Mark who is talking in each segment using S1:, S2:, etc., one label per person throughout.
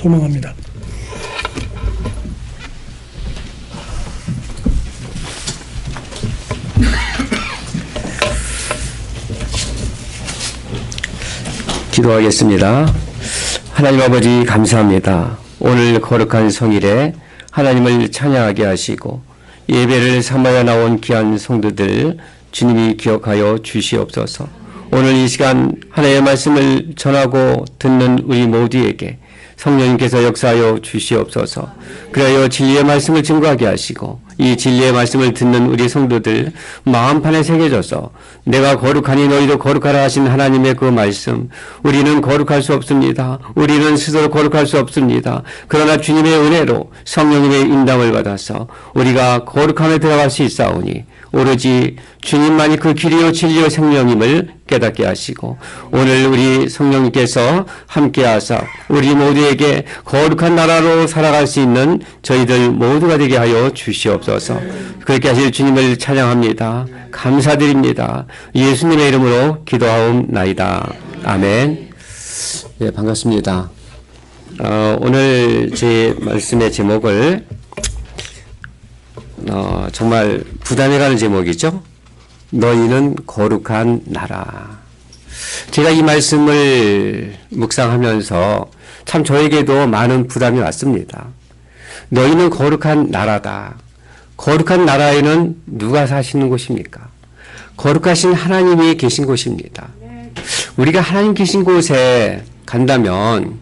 S1: 소망합니다.
S2: 기도하겠습니다. 하나님 아버지 감사합니다. 오늘 거룩한 성일에 하나님을 찬양하게 하시고 예배를 삼아야 나온 귀한 성도들 주님이 기억하여 주시옵소서. 오늘 이 시간 하나님의 말씀을 전하고 듣는 우리 모두에게 성령님께서 역사하여 주시옵소서. 그래야 진리의 말씀을 증거하게 하시고 이 진리의 말씀을 듣는 우리 성도들 마음판에 새겨져서 내가 거룩하니 너희도 거룩하라 하신 하나님의 그 말씀, 우리는 거룩할 수 없습니다. 우리는 스스로 거룩할 수 없습니다. 그러나 주님의 은혜로 성령님의 인담을 받아서 우리가 거룩함에 들어갈 수 있사오니 오로지 주님만이 그 길이요 진리요 생명임을 깨닫게 하시고 오늘 우리 성령님께서 함께하사 우리 모두에게 거룩한 나라로 살아갈 수 있는 저희들 모두가 되게 하여 주시옵소서. 그렇게 하실 주님을 찬양합니다. 감사드립니다. 예수님의 이름으로 기도하옵나이다. 아멘. 네, 반갑습니다. 오늘 제 말씀의 제목을 정말 부담이 가는 제목이죠. 너희는 거룩한 나라. 제가 이 말씀을 묵상하면서 참 저에게도 많은 부담이 왔습니다. 너희는 거룩한 나라다. 거룩한 나라에는 누가 사시는 곳입니까? 거룩하신 하나님이 계신 곳입니다. 우리가 하나님 계신 곳에 간다면,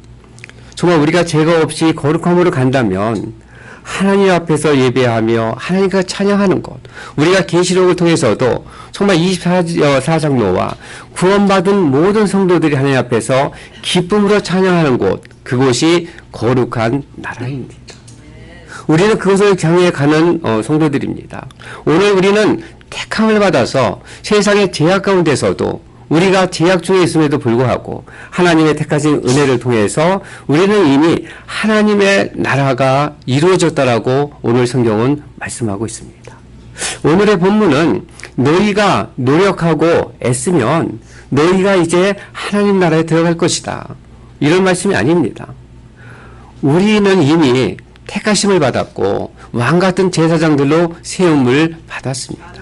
S2: 정말 우리가 죄가 없이 거룩함으로 간다면 하나님 앞에서 예배하며 하나님과 찬양하는 것, 우리가 계시록을 통해서도 정말 24장로와 구원받은 모든 성도들이 하나님 앞에서 기쁨으로 찬양하는 곳, 그곳이 거룩한 나라입니다. 우리는 그것을 향해 가는 성도들입니다. 오늘 우리는 택함을 받아서 세상의 제약 가운데서도 우리가 제약 중에 있음에도 불구하고 하나님의 택하신 은혜를 통해서 우리는 이미 하나님의 나라가 이루어졌다라고 오늘 성경은 말씀하고 있습니다. 오늘의 본문은 너희가 노력하고 애쓰면 너희가 이제 하나님 나라에 들어갈 것이다. 이런 말씀이 아닙니다. 우리는 이미 택하심을 받았고 왕같은 제사장들로 세움을 받았습니다.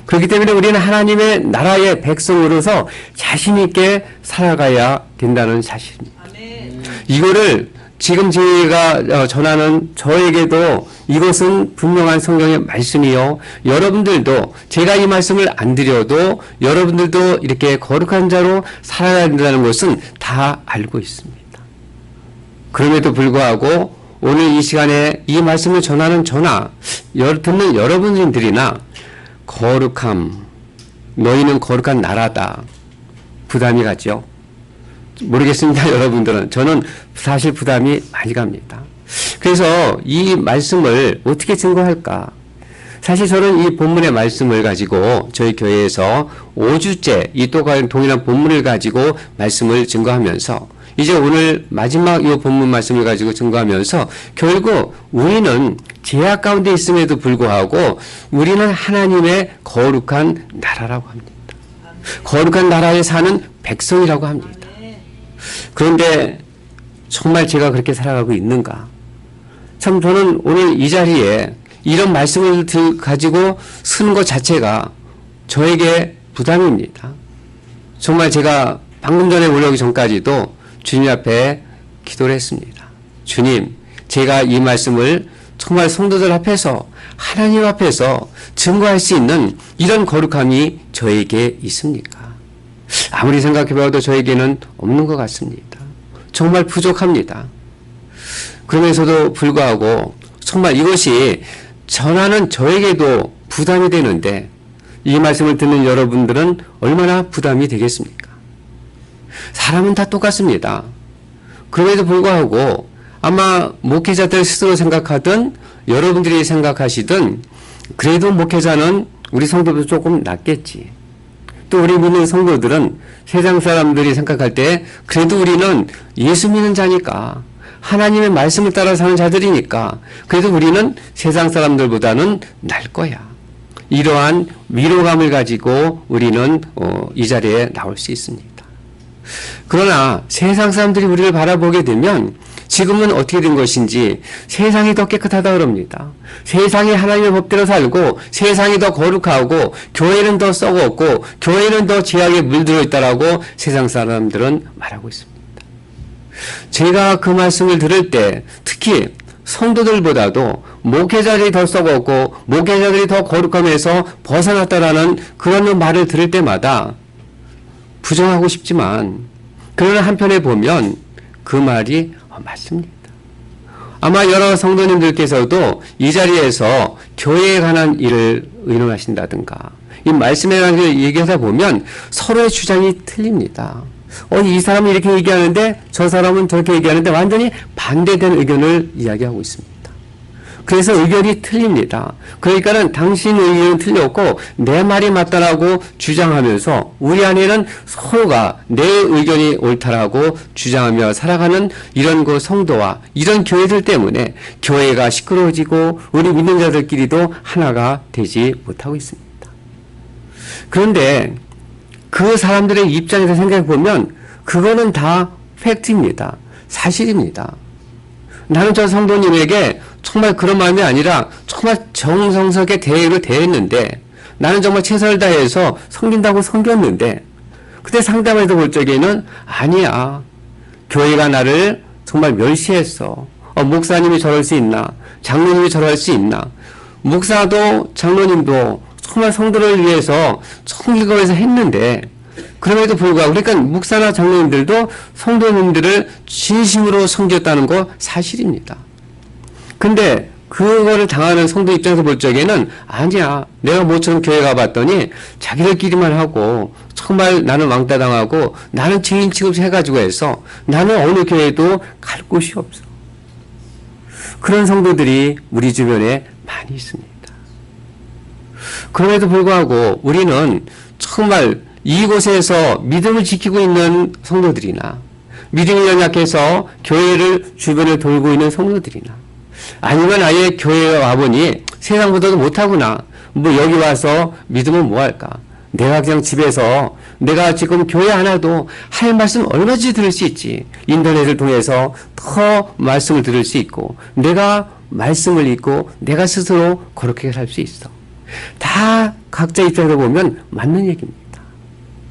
S2: 그렇기 때문에 우리는 하나님의 나라의 백성으로서 자신 있게 살아가야 된다는 사실입니다. 이거를 지금 제가 전하는 저에게도 이것은 분명한 성경의 말씀이요. 여러분들도 제가 이 말씀을 안 드려도 여러분들도 이렇게 거룩한 자로 살아야 된다는 것은 다 알고 있습니다. 그럼에도 불구하고 오늘 이 시간에 이 말씀을 전하는 저나 듣는 여러분들이나 거룩함, 너희는 거룩한 나라다. 부담이 가죠. 모르겠습니다, 여러분들은. 저는 사실 부담이 많이 갑니다. 그래서 이 말씀을 어떻게 증거할까? 사실 저는 이 본문의 말씀을 가지고 저희 교회에서 5주째 이 또 동일한 본문을 가지고 말씀을 증거하면서 이제 오늘 마지막 이 본문 말씀을 가지고 증거하면서 결국 우리는 제약 가운데 있음에도 불구하고 우리는 하나님의 거룩한 나라라고 합니다. 거룩한 나라에 사는 백성이라고 합니다. 그런데 정말 제가 그렇게 살아가고 있는가? 참 저는 오늘 이 자리에 이런 말씀을 가지고 쓰는 것 자체가 저에게 부담입니다. 정말 제가 방금 전에 올라오기 전까지도 주님 앞에 기도를 했습니다. 주님, 제가 이 말씀을 정말 성도들 앞에서 하나님 앞에서 증거할 수 있는 이런 거룩함이 저에게 있습니까? 아무리 생각해봐도 저에게는 없는 것 같습니다. 정말 부족합니다. 그러면서도 불구하고 정말 이것이 전하는 저에게도 부담이 되는데 이 말씀을 듣는 여러분들은 얼마나 부담이 되겠습니까? 사람은 다 똑같습니다. 그럼에도 불구하고 아마 목회자들 스스로 생각하든 여러분들이 생각하시든 그래도 목회자는 우리 성도도 조금 낫겠지. 또 우리 믿는 성도들은 세상 사람들이 생각할 때 그래도 우리는 예수 믿는 자니까 하나님의 말씀을 따라 사는 자들이니까 그래도 우리는 세상 사람들보다는 날 거야. 이러한 위로감을 가지고 우리는 이 자리에 나올 수 있습니다. 그러나 세상 사람들이 우리를 바라보게 되면 지금은 어떻게 된 것인지 세상이 더 깨끗하다 그럽니다. 세상이 하나님의 법대로 살고 세상이 더 거룩하고 교회는 더 썩었고 교회는 더 죄악에 물들어 있다라고 세상 사람들은 말하고 있습니다. 제가 그 말씀을 들을 때 특히 성도들보다도 목회자들이 더 썩었고 목회자들이 더 거룩함에서 벗어났다라는 그런 말을 들을 때마다 부정하고 싶지만 그러나 한편에 보면 그 말이 맞습니다. 아마 여러 성도님들께서도 이 자리에서 교회에 관한 일을 의논하신다든가 이 말씀에 관한 일을 얘기하다 보면 서로의 주장이 틀립니다. 이 사람은 이렇게 얘기하는데 저 사람은 저렇게 얘기하는데 완전히 반대된 의견을 이야기하고 있습니다. 그래서 의견이 틀립니다. 그러니까는 당신 의견은 틀렸고 내 말이 맞다라고 주장하면서 우리 안에는 서로가 내 의견이 옳다라고 주장하며 살아가는 이런 그 성도와 이런 교회들 때문에 교회가 시끄러워지고 우리 믿는 자들끼리도 하나가 되지 못하고 있습니다. 그런데 그 사람들의 입장에서 생각해 보면 그거는 다 팩트입니다. 사실입니다. 나는 저 성도님에게 정말 그런 마음이 아니라 정말 정성스럽게 대의를 대했는데 나는 정말 최선을 다해서 섬긴다고 섬겼는데 그때 상담에서 볼 적에는 아니야. 교회가 나를 정말 멸시했어. 목사님이 저럴 수 있나? 장로님이 저럴 수 있나? 목사도 장로님도 정말 성도를 위해서 성기거에서 했는데 그럼에도 불구하고 그러니까 목사나 장로님들도 성도님들을 진심으로 섬겼다는 거 사실입니다. 근데 그거를 당하는 성도 입장에서 볼 적에는 아니야. 내가 모처럼 교회 가봤더니 자기들끼리만 하고 정말 나는 왕따 당하고 나는 죄인 취급해가지고 해서 나는 어느 교회도 갈 곳이 없어. 그런 성도들이 우리 주변에 많이 있습니다. 그럼에도 불구하고 우리는 정말 이곳에서 믿음을 지키고 있는 성도들이나 믿음이 연약해서 교회를 주변을 돌고 있는 성도들이나 아니면 아예 교회에 와보니 세상보다도 못하구나. 여기 와서 믿으면 뭐할까. 내가 그냥 집에서 내가 지금 교회 하나도 할 말씀 얼마든지 들을 수 있지. 인터넷을 통해서 더 말씀을 들을 수 있고 내가 말씀을 읽고 내가 스스로 그렇게 살 수 있어. 다 각자 입장에서 보면 맞는 얘기입니다.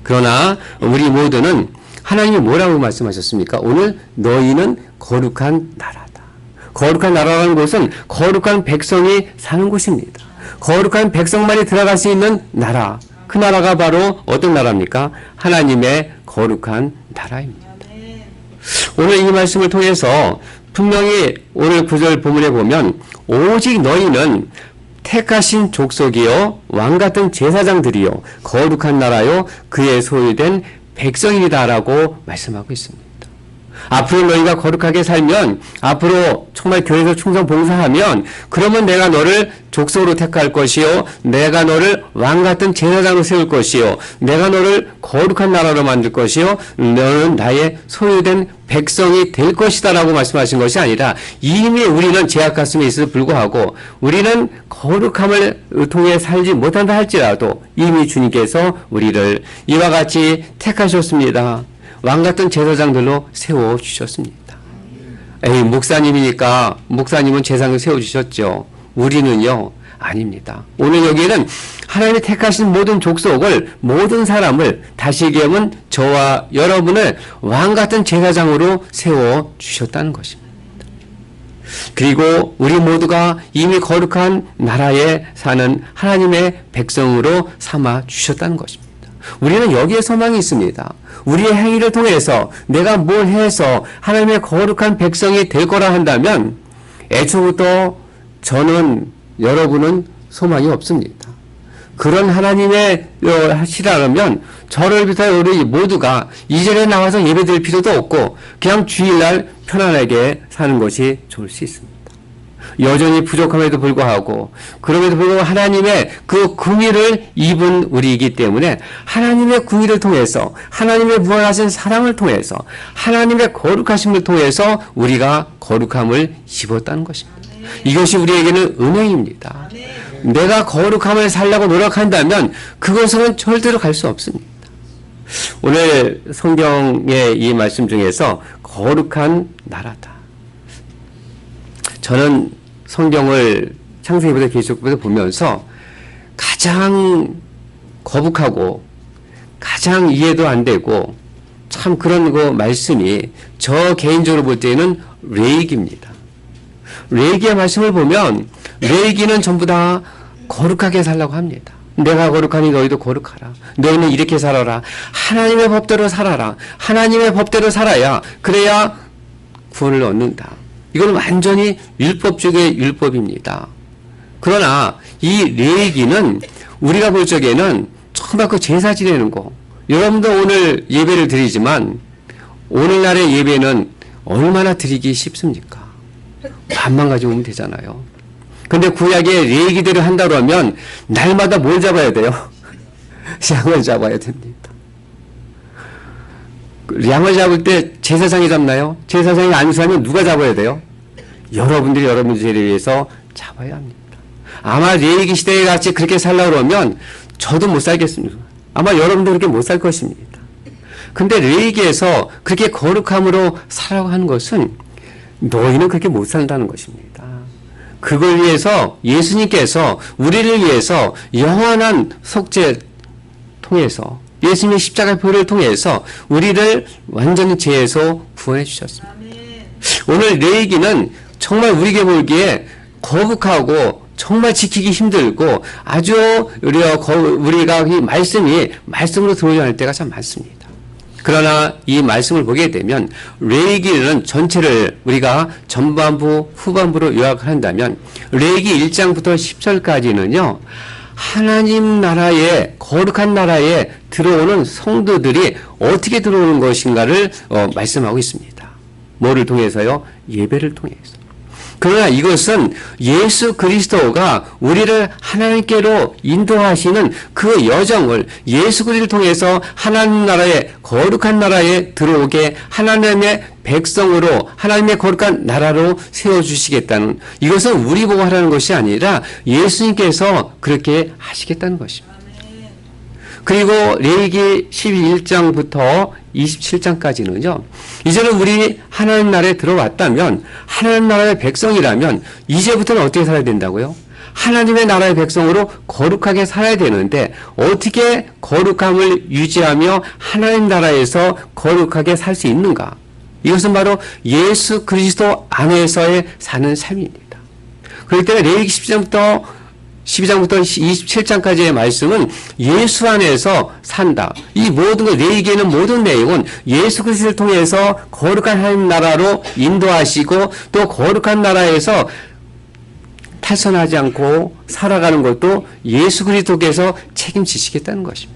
S2: 그러나 우리 모두는 하나님이 뭐라고 말씀하셨습니까? 오늘 너희는 거룩한 나라다. 거룩한 나라라는 곳은 거룩한 백성이 사는 곳입니다. 거룩한 백성만이 들어갈 수 있는 나라. 그 나라가 바로 어떤 나라입니까? 하나님의 거룩한 나라입니다. 오늘 이 말씀을 통해서 분명히 오늘 9절 본문에 보면 오직 너희는 택하신 족속이요 왕같은 제사장들이요 거룩한 나라요 그의 소유된 백성이다라고 말씀하고 있습니다. 앞으로 너희가 거룩하게 살면 앞으로 정말 교회에서 충성 봉사하면 그러면 내가 너를 족속으로 택할 것이요 내가 너를 왕같은 제사장으로 세울 것이요 내가 너를 거룩한 나라로 만들 것이요 너는 나의 소유된 백성이 될 것이다 라고 말씀하신 것이 아니라 이미 우리는 죄악갔음에 있어서 불구하고 우리는 거룩함을 통해 살지 못한다 할지라도 이미 주님께서 우리를 이와 같이 택하셨습니다. 왕같은 제사장들로 세워주셨습니다. 목사님이니까 목사님은 제사장을 세워주셨죠. 우리는요 아닙니다. 오늘 여기에는 하나님이 택하신 모든 족속을 모든 사람을 다시 얘기하면 저와 여러분을 왕같은 제사장으로 세워주셨다는 것입니다. 그리고 우리 모두가 이미 거룩한 나라에 사는 하나님의 백성으로 삼아주셨다는 것입니다. 우리는 여기에 소망이 있습니다. 우리의 행위를 통해서 내가 뭘 해서 하나님의 거룩한 백성이 될 거라 한다면 애초부터 저는 여러분은 소망이 없습니다. 그런 하나님의 하시라면 저를 비롯해 우리 모두가 이전에 나와서 예배드릴 필요도 없고 그냥 주일날 편안하게 사는 것이 좋을 수 있습니다. 여전히 부족함에도 불구하고 그럼에도 불구하고 하나님의 그 긍휼을 입은 우리이기 때문에 하나님의 긍휼을 통해서 하나님의 무한하신 사랑을 통해서 하나님의 거룩하심을 통해서 우리가 거룩함을 입었다는 것입니다. 이것이 우리에게는 은혜입니다. 내가 거룩함을 살려고 노력한다면 그것은 절대로 갈 수 없습니다. 오늘 성경의 이 말씀 중에서 거룩한 나라다. 저는 성경을 창세기부터 계시록부터 보면서 가장 거북하고 가장 이해도 안 되고 참 그런 그 말씀이 저 개인적으로 볼 때는 레위기입니다. 레위기의 말씀을 보면 레위기는 전부 다 거룩하게 살라고 합니다. 내가 거룩하니 너희도 거룩하라. 너희는 이렇게 살아라. 하나님의 법대로 살아라. 하나님의 법대로 살아야 그래야 구원을 얻는다. 이건 완전히 율법 중의 율법입니다. 그러나 이 레위기는 우리가 볼 적에는 정말 그 제사 지내는 거. 여러분도 오늘 예배를 드리지만 오늘날의 예배는 얼마나 드리기 쉽습니까? 밥만 가지고 오면 되잖아요. 근데 구약에 레위기대로 한다고 하면 날마다 뭘 잡아야 돼요? 양을 잡아야 됩니다. 양을 잡을 때 제사장이 잡나요? 제사장이 안수하면 누가 잡아야 돼요? 여러분들이 여러분 죄를 위해서 잡아야 합니다. 아마 레위기 시대에 같이 그렇게 살려고 그러면 저도 못 살겠습니다. 아마 여러분도 그렇게 못 살 것입니다. 근데 레위기에서 그렇게 거룩함으로 살아가고 하는 것은 너희는 그렇게 못 산다는 것입니다. 그걸 위해서 예수님께서 우리를 위해서 영원한 속죄 통해서 예수님의 십자가 표를 통해서 우리를 완전히 죄에서 구원해 주셨습니다. 오늘 레위기는 정말 우리에게 보기에 거북하고 정말 지키기 힘들고 아주 우리가 이 말씀으로 들어오지 않을 때가 참 많습니다. 그러나 이 말씀을 보게 되면 레위기는 전체를 우리가 전반부 후반부로 요약을 한다면 레위기 1장부터 10절까지는요. 하나님 나라에 거룩한 나라에 들어오는 성도들이 어떻게 들어오는 것인가를 말씀하고 있습니다. 뭐를 통해서요? 예배를 통해서. 그러나 이것은 예수 그리스도가 우리를 하나님께로 인도하시는 그 여정을 예수 그리스도를 통해서 하나님 나라에 거룩한 나라에 들어오게 하나님의 백성으로 하나님의 거룩한 나라로 세워주시겠다는 이것은 우리 보고 하라는 것이 아니라 예수님께서 그렇게 하시겠다는 것입니다. 그리고 레위기 11장부터 27장까지는요. 이제는 우리 하나님 나라에 들어왔다면 하나님 나라의 백성이라면 이제부터는 어떻게 살아야 된다고요? 하나님의 나라의 백성으로 거룩하게 살아야 되는데 어떻게 거룩함을 유지하며 하나님 나라에서 거룩하게 살 수 있는가? 이것은 바로 예수 그리스도 안에서의 사는 삶입니다. 그럴 때 레위기 12장부터 27장까지의 말씀은 예수 안에서 산다. 이 모든 것, 레위기에는 모든 내용은 예수 그리스도를 통해서 거룩한 하나님 나라로 인도하시고 또 거룩한 나라에서 탈선하지 않고 살아가는 것도 예수 그리스도께서 책임지시겠다는 것입니다.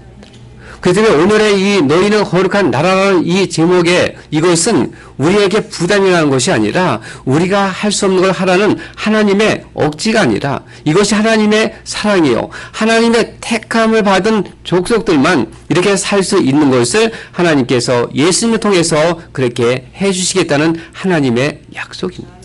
S2: 그래서 오늘의 이 너희는 거룩한 나라라는 이 제목에 이것은 우리에게 부담이라는 것이 아니라 우리가 할 수 없는 걸 하라는 하나님의 억지가 아니라 이것이 하나님의 사랑이요. 하나님의 택함을 받은 족속들만 이렇게 살 수 있는 것을 하나님께서 예수님을 통해서 그렇게 해주시겠다는 하나님의 약속입니다.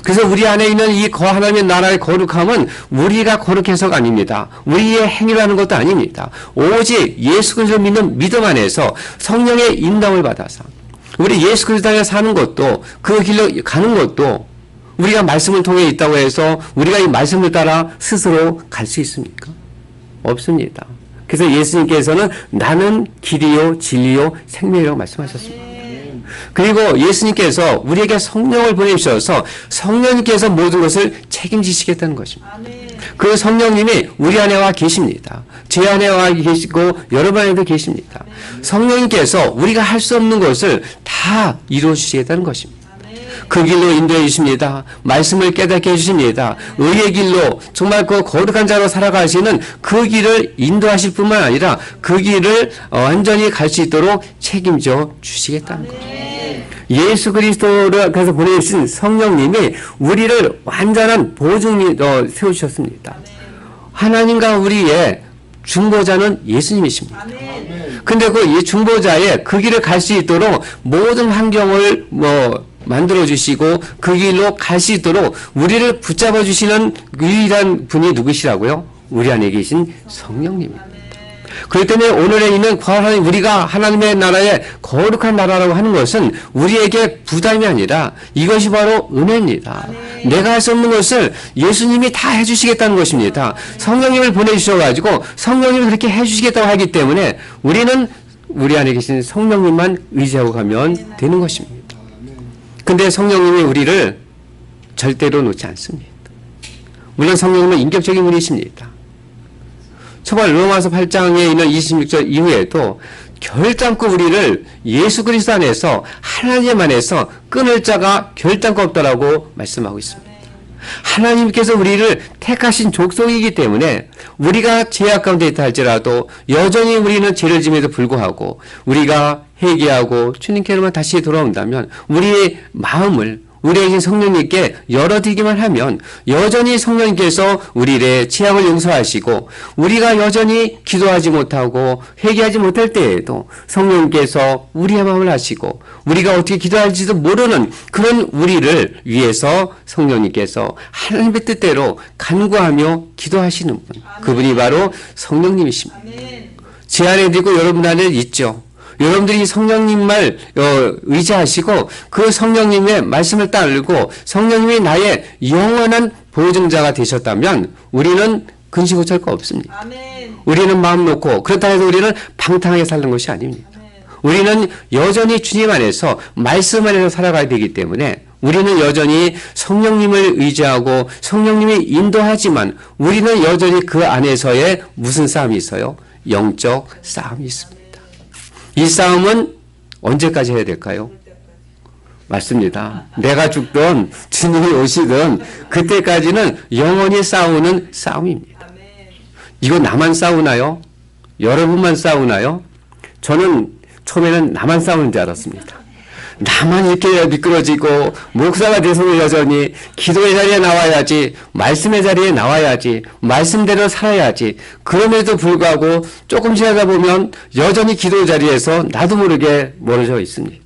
S2: 그래서 우리 안에 있는 이 하나님의 나라의 거룩함은 우리가 거룩해서가 아닙니다. 우리의 행위라는 것도 아닙니다. 오직 예수 그리스도를 믿는 믿음 안에서 성령의 인도를 받아서 우리 예수 그리스도 안에 사는 것도 그 길로 가는 것도 우리가 말씀을 통해 있다고 해서 우리가 이 말씀을 따라 스스로 갈 수 있습니까? 없습니다. 그래서 예수님께서는 나는 길이요 진리요 생명이라고 말씀하셨습니다. 그리고 예수님께서 우리에게 성령을 보내주셔서 성령님께서 모든 것을 책임지시겠다는 것입니다. 그 성령님이 우리 안에 와 계십니다. 제 안에 와 계시고 여러분 안에도 계십니다. 성령님께서 우리가 할 수 없는 것을 다 이루어 주시겠다는 것입니다. 그 길로 인도해 주십니다. 말씀을 깨닫게 해주십니다. 의의 길로 정말 그 거룩한 자로 살아가시는 그 길을 인도하실 뿐만 아니라 그 길을 완전히 갈 수 있도록 책임져 주시겠다는 거죠. 예수 그리스도를 그래서 보내주신 성령님이 우리를 완전한 보증으로 세우셨습니다. 하나님과 우리의 중보자는 예수님이십니다. 근데 그 중보자의 그 길을 갈 수 있도록 모든 환경을 만들어 주시고 그 길로 갈 수 있도록 우리를 붙잡아 주시는 유일한 분이 누구시라고요? 우리 안에 계신 성령님입니다. 그렇기 때문에 오늘에 있는 우리가 하나님의 나라의 거룩한 나라라고 하는 것은 우리에게 부담이 아니라 이것이 바로 은혜입니다. 내가 할 수 없는 것을 예수님이 다 해주시겠다는 것입니다. 성령님을 보내주셔가지고 성령님이 그렇게 해주시겠다고 하기 때문에 우리는 우리 안에 계신 성령님만 의지하고 가면 되는 것입니다. 근데 성령님이 우리를 절대로 놓지 않습니다. 물론 성령님은 인격적인 분이십니다. 초반 로마서 8장에 있는 26절 이후에도 결단코 우리를 예수 그리스도 안에서 하나님 안에서 끊을 자가 결단코 없다라고 말씀하고 있습니다. 하나님께서 우리를 택하신 족속이기 때문에 우리가 죄악 가운데 있다 할지라도 여전히 우리는 죄를 지음에도 불구하고 우리가 회개하고 주님께로만 다시 돌아온다면 우리의 마음을 우리의 성령님께 열어드리기만 하면 여전히 성령님께서 우리의 죄악을 용서하시고 우리가 여전히 기도하지 못하고 회개하지 못할 때에도 성령님께서 우리의 마음을 아시고 우리가 어떻게 기도할지도 모르는 그런 우리를 위해서 성령님께서 하나님의 뜻대로 간구하며 기도하시는 분, 그분이 바로 성령님이십니다. 제 안에 있고 여러분 안에 있죠. 여러분들이 성령님만 의지하시고 그 성령님의 말씀을 따르고 성령님이 나의 영원한 보증자가 되셨다면 우리는 근심고찰 거 없습니다. 아멘. 우리는 마음 놓고 그렇다고 해서 우리는 방탕하게 사는 것이 아닙니다. 아멘. 우리는 여전히 주님 안에서 말씀 안에서 살아가야 되기 때문에 우리는 여전히 성령님을 의지하고 성령님이 인도하지만 우리는 여전히 그 안에서의 무슨 싸움이 있어요? 영적 싸움이 있습니다. 이 싸움은 언제까지 해야 될까요? 맞습니다. 내가 죽든 주님이 오시든 그때까지는 영원히 싸우는 싸움입니다. 이거 나만 싸우나요? 여러분만 싸우나요? 저는 처음에는 나만 싸우는 줄 알았습니다. 나만 이렇게 미끄러지고 목사가 돼서 여전히 기도의 자리에 나와야지, 말씀의 자리에 나와야지, 말씀대로 살아야지. 그럼에도 불구하고 조금씩 하다 보면 여전히 기도 자리에서 나도 모르게 멀어져 있습니다.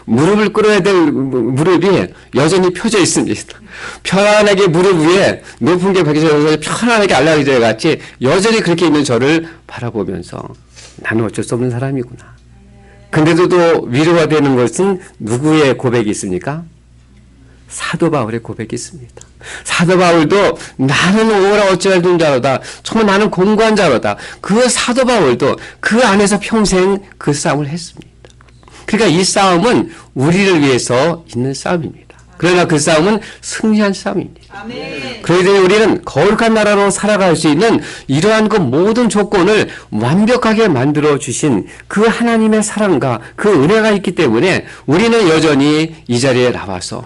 S2: 무릎을 꿇어야 될 무릎이 여전히 펴져 있습니다. 편안하게 무릎 위에 높은 게 박혀져서 편안하게 안락해져 같이 여전히 그렇게 있는 저를 바라보면서 나는 어쩔 수 없는 사람이구나. 근데도 또 위로가 되는 것은 누구의 고백이 있습니까? 사도 바울의 고백이 있습니다. 사도 바울도 나는 오라 어찌할 자로다. 정말 나는 공고한 자로다. 그 사도 바울도 그 안에서 평생 그 싸움을 했습니다. 그러니까 이 싸움은 우리를 위해서 있는 싸움입니다. 그러나 그 싸움은 승리한 싸움입니다. 아멘. 그러기 때문에 우리는 거룩한 나라로 살아갈 수 있는 이러한 그 모든 조건을 완벽하게 만들어 주신 그 하나님의 사랑과 그 은혜가 있기 때문에 우리는 여전히 이 자리에 나와서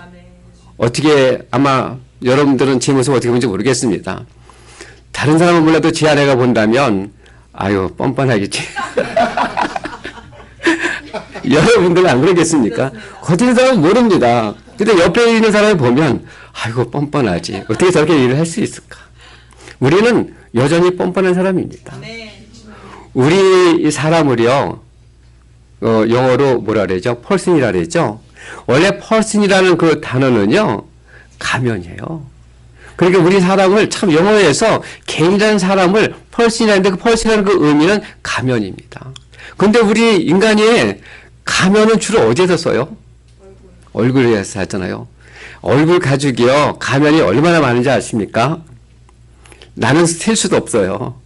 S2: 어떻게 아마 여러분들은 제 모습 어떻게 보는지 모르겠습니다. 다른 사람은 몰라도 제 아내가 본다면 아유 뻔뻔하겠지. 여러분들은 안 그러겠습니까? 거짓 사람은 모릅니다. 근데 옆에 있는 사람을 보면 아이고 뻔뻔하지. 어떻게 저렇게 일을 할 수 있을까? 우리는 여전히 뻔뻔한 사람입니다. 우리 사람을요. 영어로 뭐라 그러죠? 펄슨이라 그러죠? 원래 펄슨이라는 그 단어는요. 가면이에요. 그러니까 우리 사람을 참 영어에서 개인이라는 사람을 펄슨이라는데 그 펄슨이라는 그 의미는 가면입니다. 근데 우리 인간이 가면은 주로 어디에서 써요? 얼굴에서 하잖아요. 얼굴 가죽이요. 가면이 얼마나 많은지 아십니까? 나는 셀 수도 없어요.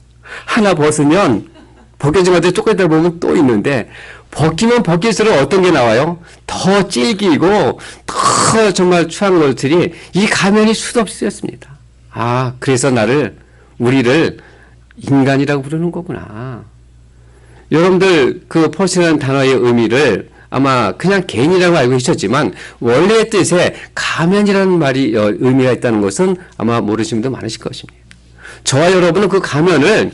S2: 하나 벗으면 벗겨지마다 쪼개다 보면 또 있는데 벗기면 벗길수록 어떤 게 나와요? 더 질기고 더 정말 추한 것들이 이 가면이 수도 없이 쓰였습니다. 아, 그래서 우리를 인간이라고 부르는 거구나. 여러분들 그 펄슨이라는 단어의 의미를 아마 그냥 개인이라고 알고 계셨지만 원래의 뜻에 가면이라는 말이 의미가 있다는 것은 아마 모르시는 분도 많으실 것입니다. 저와 여러분은 그 가면을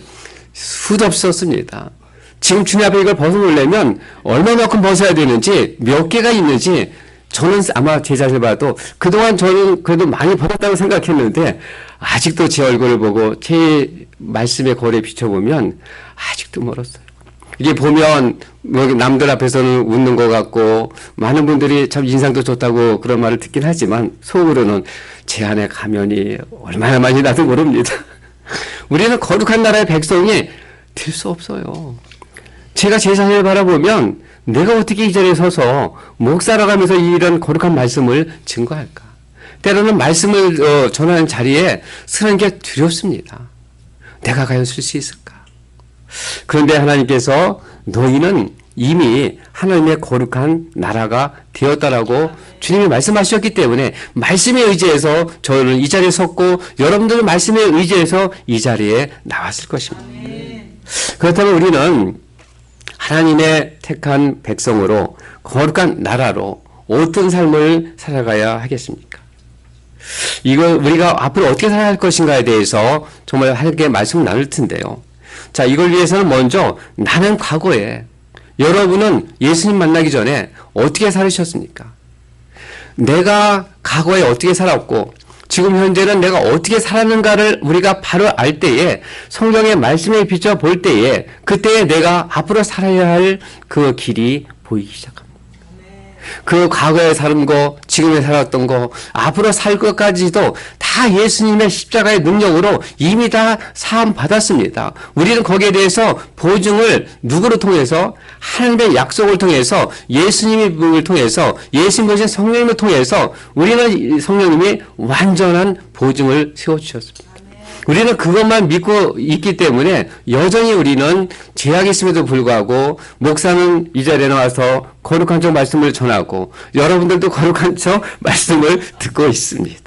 S2: 수도 없이 썼습니다. 지금 주님 앞에 이걸 벗어놓으려면 얼마만큼 벗어야 되는지 몇 개가 있는지 저는 아마 제 자신을 봐도 그동안 저는 그래도 많이 벗었다고 생각했는데 아직도 제 얼굴을 보고 제 말씀의 거울에 비춰보면 아직도 멀었어요. 이게 보면 뭐 남들 앞에서는 웃는 것 같고 많은 분들이 참 인상도 좋다고 그런 말을 듣긴 하지만 속으로는 제 안에 가면이 얼마나 많이 나도 모릅니다. 우리는 거룩한 나라의 백성이 될 수 없어요. 제가 제 자신을 바라보면 내가 어떻게 이 자리에 서서 목사라고 하면서 이런 거룩한 말씀을 증거할까? 때로는 말씀을 전하는 자리에 서는 게 두렵습니다. 내가 과연 쓸 수 있을까? 그런데 하나님께서 너희는 이미 하나님의 거룩한 나라가 되었다라고 주님이 말씀하셨기 때문에 말씀에 의지해서 저는 이 자리에 섰고 여러분들은 말씀에 의지해서 이 자리에 나왔을 것입니다. 그렇다면 우리는 하나님의 택한 백성으로 거룩한 나라로 어떤 삶을 살아가야 하겠습니까? 이걸 우리가 앞으로 어떻게 살아야 할 것인가에 대해서 정말 함께 말씀을 나눌 텐데요. 자, 이걸 위해서는 먼저 나는 과거에 여러분은 예수님 만나기 전에 어떻게 살으셨습니까? 내가 과거에 어떻게 살았고 지금 현재는 내가 어떻게 살았는가를 우리가 바로 알 때에 성경의 말씀에 비춰 볼 때에 그때에 내가 앞으로 살아야 할 그 길이 보이기 시작합니다. 그 과거에 살은 거, 지금에 살았던 거, 앞으로 살 것까지도 다 예수님의 십자가의 능력으로 이미 다 사함 받았습니다. 우리는 거기에 대해서 보증을 누구를 통해서? 하나님의 약속을 통해서, 예수님을 통해서, 예수님 보신 성령님을 통해서 우리는 성령님이 완전한 보증을 세워주셨습니다. 우리는 그것만 믿고 있기 때문에 여전히 우리는 제약이 있음에도 불구하고 목사는 이 자리에 나와서 거룩한 척 말씀을 전하고 여러분들도 거룩한 척 말씀을 듣고 있습니다.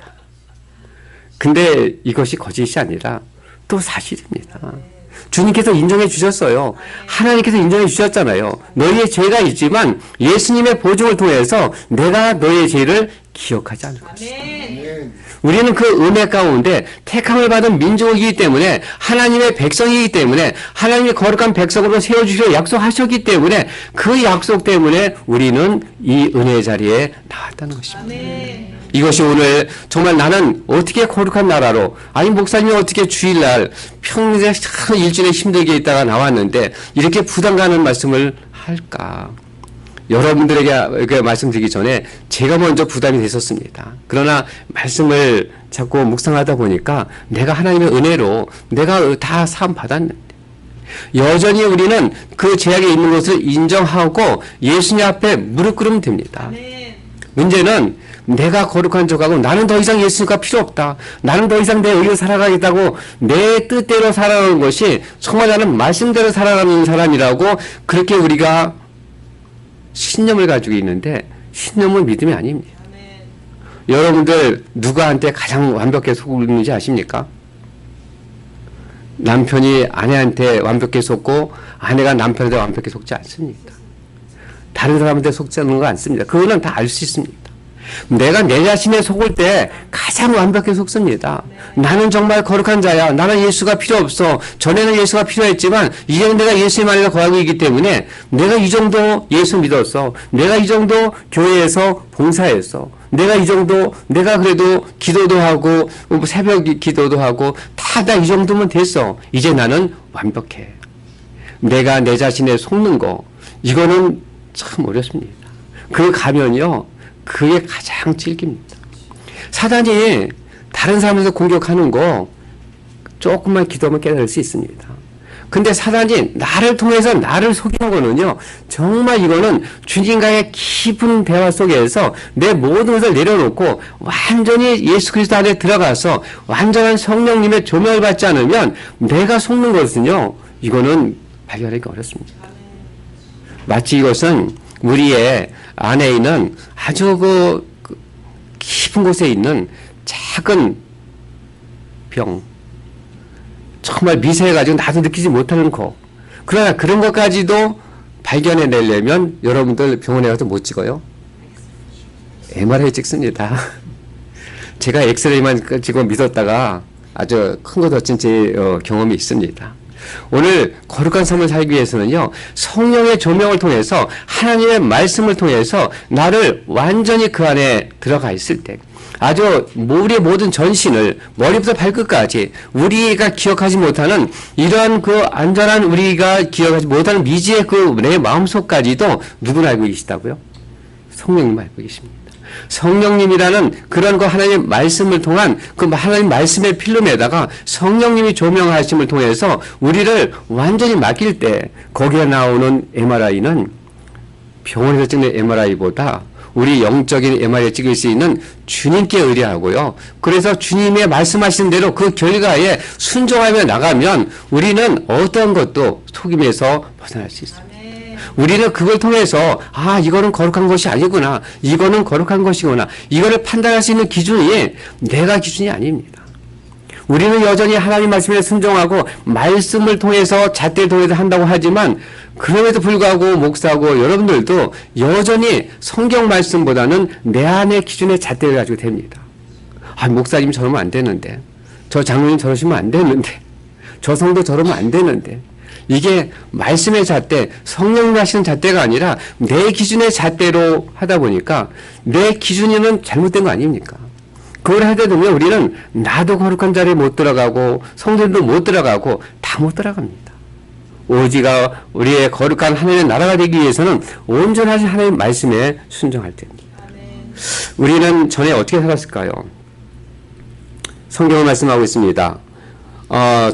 S2: 근데 이것이 거짓이 아니라 또 사실입니다. 주님께서 인정해 주셨어요. 하나님께서 인정해 주셨잖아요. 너희의 죄가 있지만 예수님의 보증을 통해서 내가 너희의 죄를 기억하지 않을 것이다. 우리는 그 은혜 가운데 택함을 받은 민족이기 때문에 하나님의 백성이기 때문에 하나님의 거룩한 백성으로 세워주시려 약속하셨기 때문에 그 약속 때문에 우리는 이 은혜의 자리에 나왔다는 것입니다. 이것이 오늘 정말 나는 어떻게 거룩한 나라로 아니 목사님이 어떻게 주일날 평생 일주일에 힘들게 있다가 나왔는데 이렇게 부담 가는 말씀을 할까? 여러분들에게 말씀드리기 전에 제가 먼저 부담이 됐었습니다. 그러나 말씀을 자꾸 묵상하다 보니까 내가 하나님의 은혜로 내가 다 사함 받았는데 여전히 우리는 그 제약에 있는 것을 인정하고 예수님 앞에 무릎 꿇으면 됩니다. 문제는 내가 거룩한 척하고 나는 더 이상 예수가 필요 없다. 나는 더 이상 내 의로 살아가겠다고 내 뜻대로 살아가는 것이 정말 나는 말씀대로 살아가는 사람이라고 그렇게 우리가 신념을 가지고 있는데 신념은 믿음이 아닙니다. 여러분들 누구한테 가장 완벽하게 속는지 아십니까? 남편이 아내한테 완벽하게 속고 아내가 남편한테 완벽하게 속지 않습니다. 다른 사람한테 속지 않는 거 않습니다. 그거는 다 알 수 있습니다. 내가 내 자신에 속을 때 가장 완벽하게 속습니다. 나는 정말 거룩한 자야. 나는 예수가 필요 없어. 전에는 예수가 필요했지만 이제는 내가 예수님 안에서 거하고 있기 때문에 내가 이 정도 예수 믿었어. 내가 이 정도 교회에서 봉사했어. 내가 이 정도 내가 그래도 기도도 하고 새벽 기도도 하고 다 이 정도면 됐어. 이제 나는 완벽해. 내가 내 자신에 속는 거 이거는 참 어렵습니다. 그 가면이요. 그게 가장 질깁니다. 사단이 다른 사람에서 공격하는 거 조금만 기도하면 깨달을 수 있습니다. 근데 사단이 나를 통해서 나를 속이는 거는요. 정말 이거는 주님과의 깊은 대화 속에서 내 모든 것을 내려놓고 완전히 예수 그리스도 안에 들어가서 완전한 성령님의 조명을 받지 않으면 내가 속는 것은요. 이거는 발견하기 어렵습니다. 마치 이것은 우리의 안에 있는 아주 그 깊은 곳에 있는 작은 병, 정말 미세해가지고 나도 느끼지 못하는 거. 그러나 그런 것까지도 발견해내려면 여러분들 병원에 가서 못 찍어요? MRI 찍습니다. 제가 엑스레이만 찍고 믿었다가 아주 큰 거 덧진 제 경험이 있습니다. 오늘 거룩한 삶을 살기 위해서는요, 성령의 조명을 통해서 하나님의 말씀을 통해서 나를 완전히 그 안에 들어가 있을 때 아주 우리의 모든 전신을 머리부터 발끝까지 우리가 기억하지 못하는 이러한 그 안전한 우리가 기억하지 못하는 미지의 그 내 마음속까지도 누구나 알고 계시다고요? 성령님 알고 계십니다. 성령님이라는 그런 거 하나님의 말씀을 통한 그 하나님 말씀의 필름에다가 성령님이 조명하심을 통해서 우리를 완전히 맡길 때 거기에 나오는 MRI는 병원에서 찍는 MRI보다 우리 영적인 MR에 찍을 수 있는 주님께 의뢰하고요. 그래서 주님의 말씀하신 대로 그 결과에 순종하며 나가면 우리는 어떤 것도 속임에서 벗어날 수 있습니다. 우리는 그걸 통해서 이거는 거룩한 것이 아니구나, 이거는 거룩한 것이구나, 이거를 판단할 수 있는 기준이 내가 기준이 아닙니다. 우리는 여전히 하나님 말씀에 순종하고 말씀을 통해서 잣대를 통해서 한다고 하지만 그럼에도 불구하고 목사고 여러분들도 여전히 성경 말씀보다는 내 안의 기준의 잣대를 가지고 됩니다. 목사님 저러면 안 되는데, 저 장로님 저러시면 안 되는데, 저 성도 저러면 안 되는데, 이게 말씀의 잣대, 성령님 하시는 잣대가 아니라 내 기준의 잣대로 하다 보니까 내 기준이면 잘못된 거 아닙니까? 그걸 하게 되면 우리는 나도 거룩한 자리에 못 들어가고 성도들도 못 들어가고 다 못 들어갑니다. 오지가 우리의 거룩한 하나님의 나라가 되기 위해서는 온전하신 하나님의 말씀에 순종할 때입니다. 우리는 전에 어떻게 살았을까요? 성경을 말씀하고 있습니다.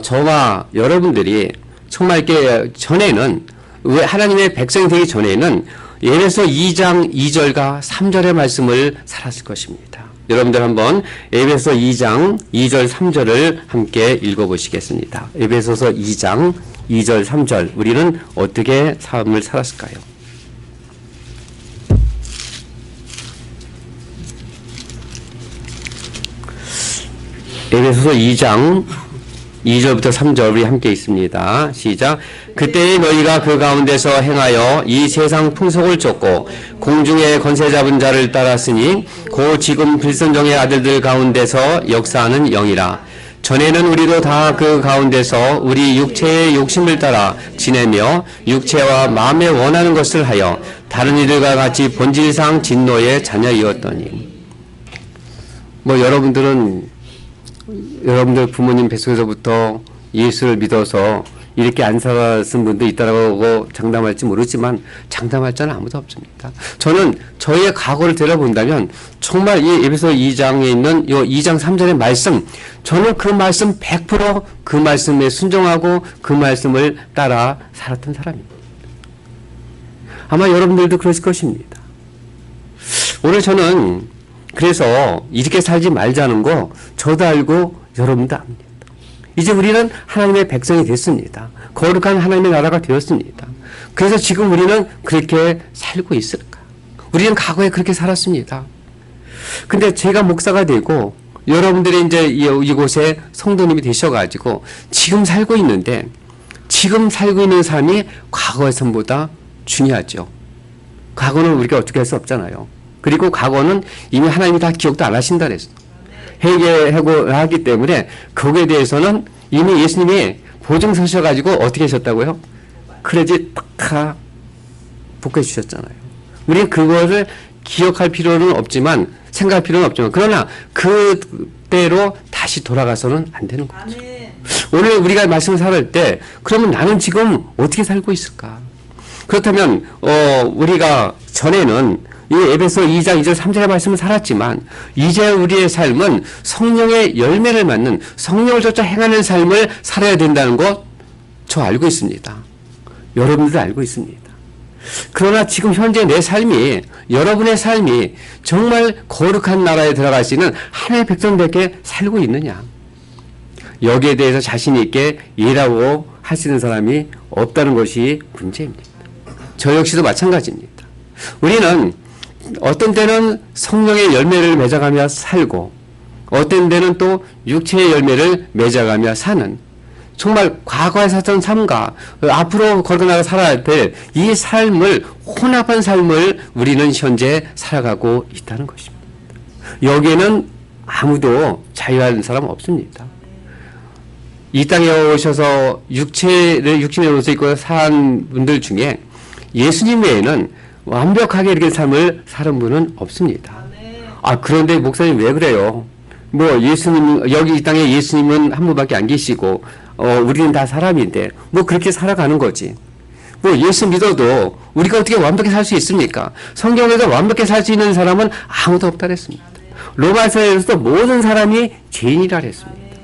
S2: 저와 여러분들이 정말 이렇게 전에는 하나님의 백성이 되기 전에는 에베소 2장 2절과 3절의 말씀을 살았을 것입니다. 여러분들 한번 에베소 2장 2절 3절을 함께 읽어보시겠습니다. 에베소서 2장 2절 3절 우리는 어떻게 삶을 살았을까요? 에베소서 2장 2절부터 3절 우리 함께 있습니다. 시작. 그때에 너희가 그 가운데서 행하여 이 세상 풍속을 쫓고 공중의 권세 잡은 자를 따랐으니 고 지금 불순종의 아들들 가운데서 역사하는 영이라. 전에는 우리도 다 그 가운데서 우리 육체의 욕심을 따라 지내며 육체와 마음에 원하는 것을 하여 다른 이들과 같이 본질상 진노의 자녀이었더니. 여러분들 부모님 뱃속에서부터 예수를 믿어서 이렇게 안 살았은 분도 있다고 장담할지 모르지만 장담할 자는 아무도 없습니다. 저는 저의 과거를 들어본다면 정말 이 에베소 2장에 있는 이 2장 3절의 말씀, 저는 그 말씀 100% 그 말씀에 순종하고 그 말씀을 따라 살았던 사람입니다. 아마 여러분들도 그러실 것입니다. 오늘 저는 그래서 이렇게 살지 말자는 거 저도 알고 여러분도 압니다. 이제 우리는 하나님의 백성이 됐습니다. 거룩한 하나님의 나라가 되었습니다. 그래서 지금 우리는 그렇게 살고 있을까? 우리는 과거에 그렇게 살았습니다. 근데 제가 목사가 되고 여러분들이 이제 이곳에 성도님이 되셔가지고 지금 살고 있는데 지금 살고 있는 삶이 과거의 삶보다 중요하죠. 과거는 우리가 어떻게 할 수 없잖아요. 그리고 과거는 이미 하나님이 다 기억도 안 하신다 그랬어. 회개하고 하기 때문에 거기에 대해서는 이미 예수님이 보증 서셔가지고 어떻게 하셨다고요? 크레딧 딱 복해 주셨잖아요. 우리는 그거를 기억할 필요는 없지만 생각할 필요는 없지만 그러나 그때로 다시 돌아가서는 안 되는 거죠. 오늘 우리가 말씀을 살을 때 그러면 나는 지금 어떻게 살고 있을까? 그렇다면 우리가 전에는 이 에베소 2장 2절 3절의 말씀을 살았지만 이제 우리의 삶은 성령의 열매를 맞는 성령을 쫓아 행하는 삶을 살아야 된다는 것 저 알고 있습니다. 여러분들도 알고 있습니다. 그러나 지금 현재 내 삶이 여러분의 삶이 정말 거룩한 나라에 들어갈 수 있는 하나님의 백성들에게 살고 있느냐, 여기에 대해서 자신 있게 일하고 할 수 있는 사람이 없다는 것이 문제입니다. 저 역시도 마찬가지입니다. 우리는 어떤 때는 성령의 열매를 맺어가며 살고 어떤 때는 또 육체의 열매를 맺어가며 사는 정말 과거에 살던 삶과 앞으로 걸어나가 살아야 될 이 삶을 혼합한 삶을 우리는 현재 살아가고 있다는 것입니다. 여기에는 아무도 자유한 사람 없습니다. 이 땅에 오셔서 육신의 옷을 입고 산 분들 중에 예수님 외에는 완벽하게 이렇게 삶을 사는 분은 없습니다. 그런데 목사님 왜 그래요? 예수님, 여기 이 땅에 예수님은 한 분밖에 안 계시고, 우리는 다 사람인데, 그렇게 살아가는 거지. 예수 믿어도 우리가 어떻게 완벽히 살 수 있습니까? 성경에서 완벽히 살 수 있는 사람은 아무도 없다 그랬습니다. 로마서에서도 모든 사람이 죄인이라 그랬습니다.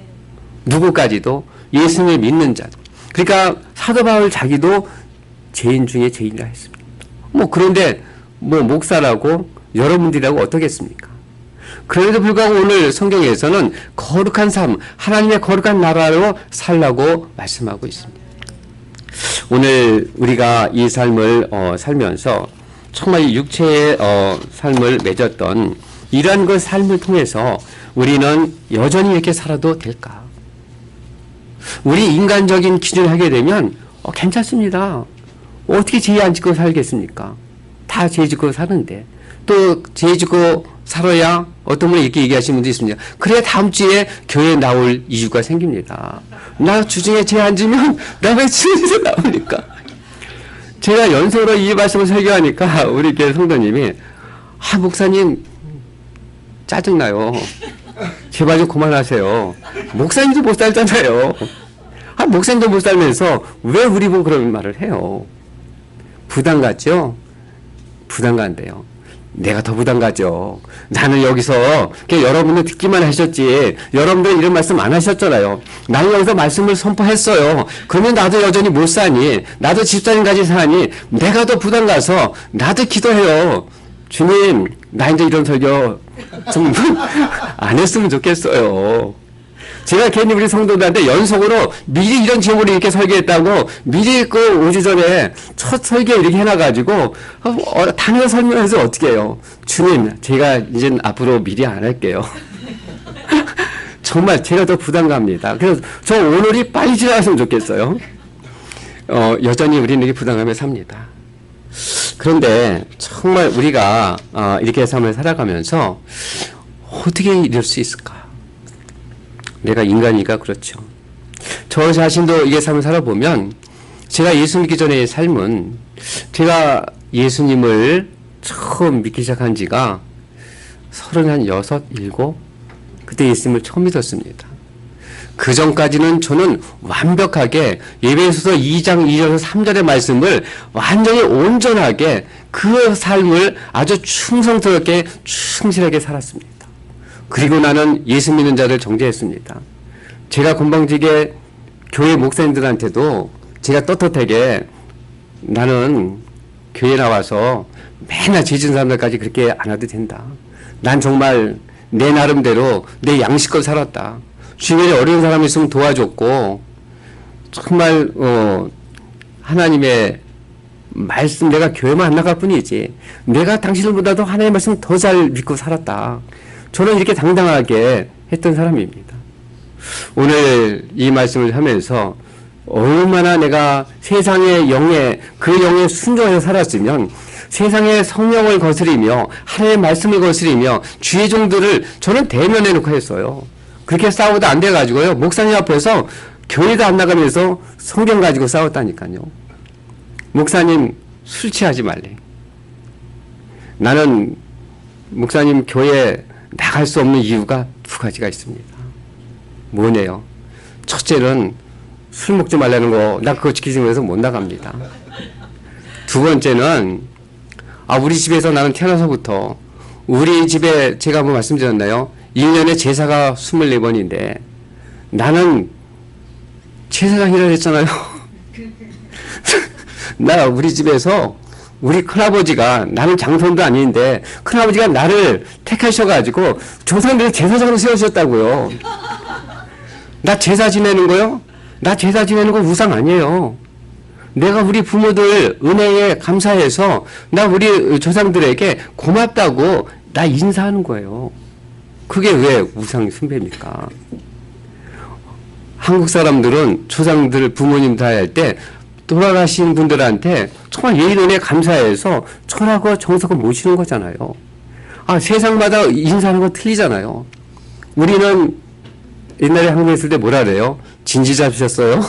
S2: 누구까지도 예수님을 믿는 자. 그러니까 사도 바울 자기도 죄인 중에 죄인이라 했습니다. 그런데 목사라고 여러분들이라고 어떻겠습니까? 그럼에도 불구하고 오늘 성경에서는 거룩한 삶, 하나님의 거룩한 나라로 살라고 말씀하고 있습니다. 오늘 우리가 이 삶을 살면서 정말 육체의 삶을 맺었던 이러한 그 삶을 통해서 우리는 여전히 이렇게 살아도 될까? 우리 인간적인 기준을 하게 되면 괜찮습니다. 어떻게 죄 안 짓고 살겠습니까? 다 죄 짓고 사는데 또 죄 짓고 살아야 어떤 분이 이렇게 얘기하시는 분도 있습니다. 그래야 다음 주에 교회에 나올 이유가 생깁니다. 나 주중에 죄 안 지면 나 왜 주일에 나옵니까? 제가 연속으로 이 말씀을 설교하니까 우리 교회 성도님이 목사님 짜증나요. 제발 좀 그만하세요. 목사님도 못 살잖아요. 목사님도 못 살면서 왜 우리 보고 그런 말을 해요? 부담 갖죠? 부담 간대요. 내가 더 부담 가죠. 나는 여기서 여러분들 듣기만 하셨지 여러분들 이런 말씀 안 하셨잖아요. 나는 여기서 말씀을 선포했어요. 그러면 나도 여전히 못 사니 나도 집사님까지 사니 내가 더 부담 가서 나도 기도해요. 주님 나 이제 이런 설교 좀 안 했으면 좋겠어요. 제가 괜히 우리 성도들한테 연속으로 미리 이런 제목으로 이렇게 설교했다고 미리 그 5주 전에 첫 설교 이렇게 해놔가지고 단어 설명해서 어떻게 해요. 주님 제가 이제 앞으로 미리 안 할게요. 정말 제가 더 부담 갑니다. 그래서 저 오늘이 빨리 지나갔으면 좋겠어요. 여전히 우리는 이렇게 부담감에 삽니다. 그런데 정말 우리가 이렇게 삶을 살아가면서 어떻게 이럴 수 있을까? 내가 인간이니까 그렇죠. 저 자신도 이게 삶을 살아보면 제가 예수 믿기 전의 삶은 제가 예수님을 처음 믿기 시작한 지가 36, 7 그때 예수님을 처음 믿었습니다. 그 전까지는 저는 완벽하게 예배소서 2장 2절에서 3절의 말씀을 완전히 온전하게 그 삶을 아주 충성스럽게 충실하게 살았습니다. 그리고 나는 예수 믿는 자를 정죄했습니다. 제가 건방지게 교회 목사님들한테도 제가 떳떳하게 나는 교회 나와서 맨날 죄진 사람들까지 그렇게 안 해도 된다. 난 정말 내 나름대로 내 양식껏 살았다. 주변에 어려운 사람이 있으면 도와줬고 정말 하나님의 말씀 내가 교회만 안 나갈 뿐이지 내가 당신들보다도 하나님의 말씀 더 잘 믿고 살았다. 저는 이렇게 당당하게 했던 사람입니다. 오늘 이 말씀을 하면서 얼마나 내가 세상의 영에 그 영에 순종해서 살았으면 세상의 성령을 거스리며 하나님의 말씀을 거스리며 주의 종들을 저는 대면해 놓고 했어요. 그렇게 싸우도 안 돼가지고요. 목사님 앞에서 교회도 안 나가면서 성경 가지고 싸웠다니까요. 목사님 술 취하지 말래. 나는 목사님 교회 나갈 수 없는 이유가 2가지가 있습니다. 뭐냐요? 첫째는 술 먹지 말라는 거, 나 그거 지키지 못해서 못 나갑니다. 2번째는, 우리 집에서 나는 태어나서부터, 우리 집에 제가 한번 말씀드렸나요? 1년에 제사가 24번인데, 나는 제사장이라 했잖아요. 나 우리 집에서 우리 큰아버지가 나는 장손도 아닌데 큰아버지가 나를 택하셔가지고 조상들이 제사장으로 세우셨다고요. 나 제사 지내는 거요? 나 제사 지내는 거 우상 아니에요. 내가 우리 부모들 은혜에 감사해서 나 우리 조상들에게 고맙다고 나 인사하는 거예요. 그게 왜 우상 숭배입니까? 한국 사람들은 조상들 부모님 다 할 때 돌아가신 분들한테 정말 예의 은혜 감사해서 철하고 정석을 모시는 거잖아요. 세상마다 인사하는 거 틀리잖아요. 우리는 옛날에 한국에 있을 때 뭐라 그래요? 진지 잡으셨어요?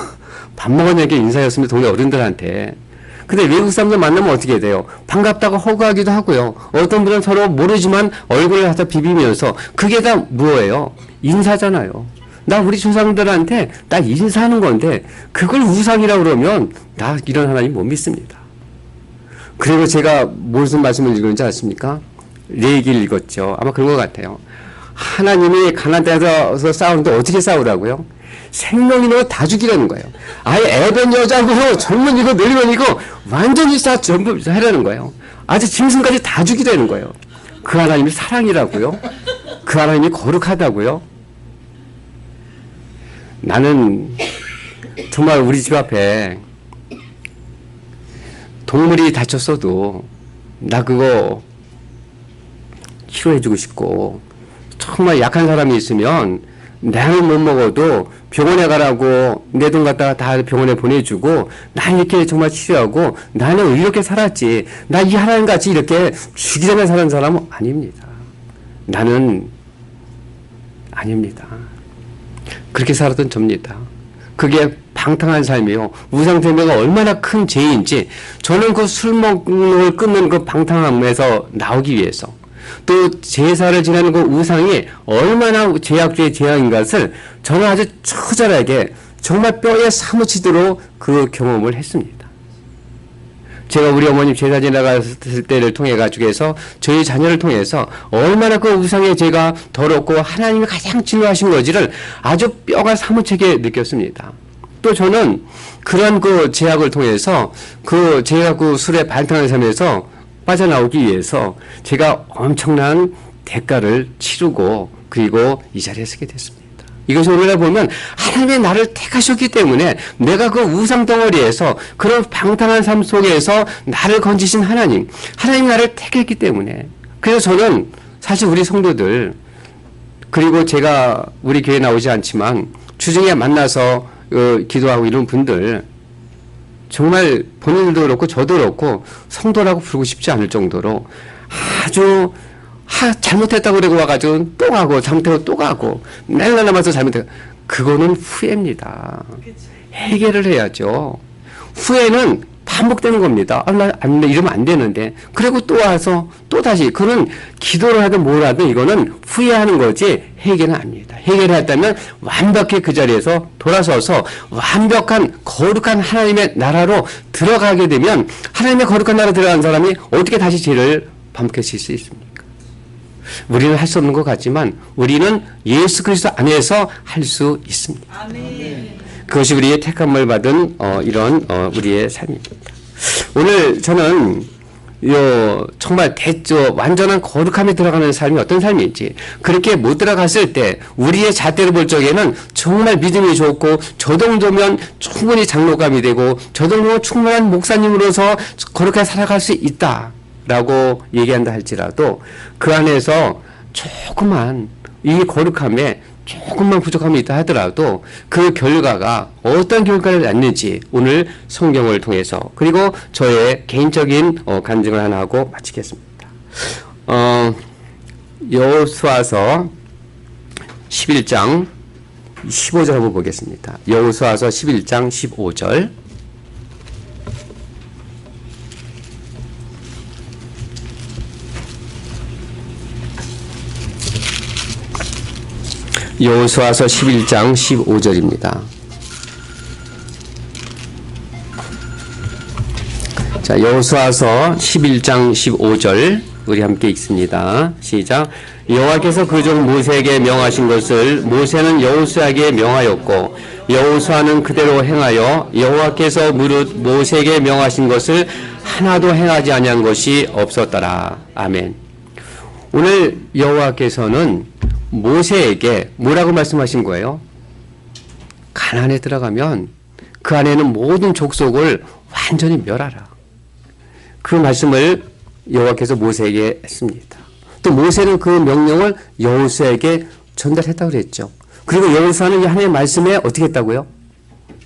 S2: 밥 먹었냐게 인사였으면 동네 어른들한테. 근데 외국 사람들 만나면 어떻게 돼요? 반갑다고 허구하기도 하고요. 어떤 분은 서로 모르지만 얼굴을 갖다 비비면서 그게 다 뭐예요? 인사잖아요. 나 우리 조상들한테 나 인사하는 건데 그걸 우상이라고 그러면 나 이런 하나님 못 믿습니다. 그리고 제가 무슨 말씀을 읽었는지 아십니까? 레위기를 읽었죠. 아마 그런 것 같아요. 하나님이 가나안 땅에서 싸우는데 어떻게 싸우라고요? 생명이로 다 죽이라는 거예요. 아예 애변 여자고 젊은이고 늙은이고 완전히 전부 하라는 거예요. 아주 짐승까지 다 죽이라는 거예요. 그 하나님이 사랑이라고요? 그 하나님이 거룩하다고요? 나는 정말 우리 집 앞에 동물이 다쳤어도 나 그거 치료해주고 싶고, 정말 약한 사람이 있으면 나는 못 먹어도 병원에 가라고 내 돈 갖다가 다 병원에 보내주고, 난 이렇게 정말 치료하고 나는 이렇게 살았지, 나 이 하나님 같이 이렇게 죽이려고 사는 사람은 아닙니다. 나는 아닙니다. 그렇게 살았던 접니다. 그게 방탕한 삶이요, 우상숭배가 얼마나 큰 죄인지, 저는 그 술 먹는 끊는 그 방탕함에서 나오기 위해서, 또 제사를 지내는 그 우상이 얼마나 죄악중의 죄악인 것을 저는 아주 처절하게 정말 뼈에 사무치도록 그 경험을 했습니다. 제가 우리 어머님 제사 지나갔을 때를 통해 가지고 해서 저희 자녀를 통해서 얼마나 그 우상의 죄가 더럽고 하나님이 가장 진노하신 것을 아주 뼈가 사무치게 느꼈습니다. 또 저는 그런 그 제약을 통해서 그 제가 그 술에 반탕한 삶에서 빠져나오기 위해서 제가 엄청난 대가를 치르고 그리고 이 자리에 서게 됐습니다. 이것을 오늘날 보면 하나님이 나를 택하셨기 때문에, 내가 그 우상 덩어리에서 그런 방탕한 삶 속에서 나를 건지신 하나님이 나를 택했기 때문에, 그래서 저는 사실 우리 성도들, 그리고 제가 우리 교회에 나오지 않지만 주중에 만나서 기도하고 이런 분들, 정말 본인들도 그렇고 저도 그렇고 성도라고 부르고 싶지 않을 정도로 아주 잘못했다고 그러고 와가지고 또 가고, 잘못하고 또 가고, 맨날 남아서 잘못했고, 그거는 후회입니다. 해결을 해야죠. 후회는 반복되는 겁니다. 나 이러면 안 되는데. 그리고 또 와서 또 다시, 그는 기도를 하든 뭘 하든 이거는 후회하는 거지 해결은 아닙니다. 해결을 했다면 완벽히 그 자리에서 돌아서서 완벽한 거룩한 하나님의 나라로 들어가게 되면, 하나님의 거룩한 나라로 들어간 사람이 어떻게 다시 죄를 반복하실 수 있습니까? 우리는 할 수 없는 것 같지만 우리는 예수 그리스도 안에서 할 수 있습니다. 아멘. 그것이 우리의 택함을 받은 이런 우리의 삶입니다. 오늘 저는 정말 완전한 거룩함에 들어가는 삶이 어떤 삶인지, 그렇게 못 들어갔을 때 우리의 잣대를 볼 적에는 정말 믿음이 좋고, 저 정도면 충분히 장로감이 되고, 저 정도면 충분한 목사님으로서 거룩하게 살아갈 수 있다 라고 얘기한다 할지라도, 그 안에서 조금만 이 거룩함에 조금만 부족함이 있다 하더라도 그 결과가 어떤 결과를 낳는지 오늘 성경을 통해서, 그리고 저의 개인적인 간증을 하나 하고 마치겠습니다. 여호수아서 11장 15절 한번 보겠습니다. 여호수아서 11장 15절. 여호수아서 11장 15절입니다. 자, 여호수아서 11장 15절 우리 함께 읽습니다. 시작. 여호와께서 그 종 모세에게 명하신 것을 모세는 여호수아에게 명하였고, 여호수아는 그대로 행하여 여호와께서 무릇 모세에게 명하신 것을 하나도 행하지 아니한 것이 없었더라. 아멘. 오늘 여호와께서는 모세에게 뭐라고 말씀하신 거예요? 가나안에 들어가면 그 안에는 모든 족속을 완전히 멸하라. 그 말씀을 여호와께서 모세에게 했습니다. 또 모세는 그 명령을 여호수아에게 전달했다고 그랬죠. 그리고 여호수아는 이 하나님의 말씀에 어떻게 했다고요?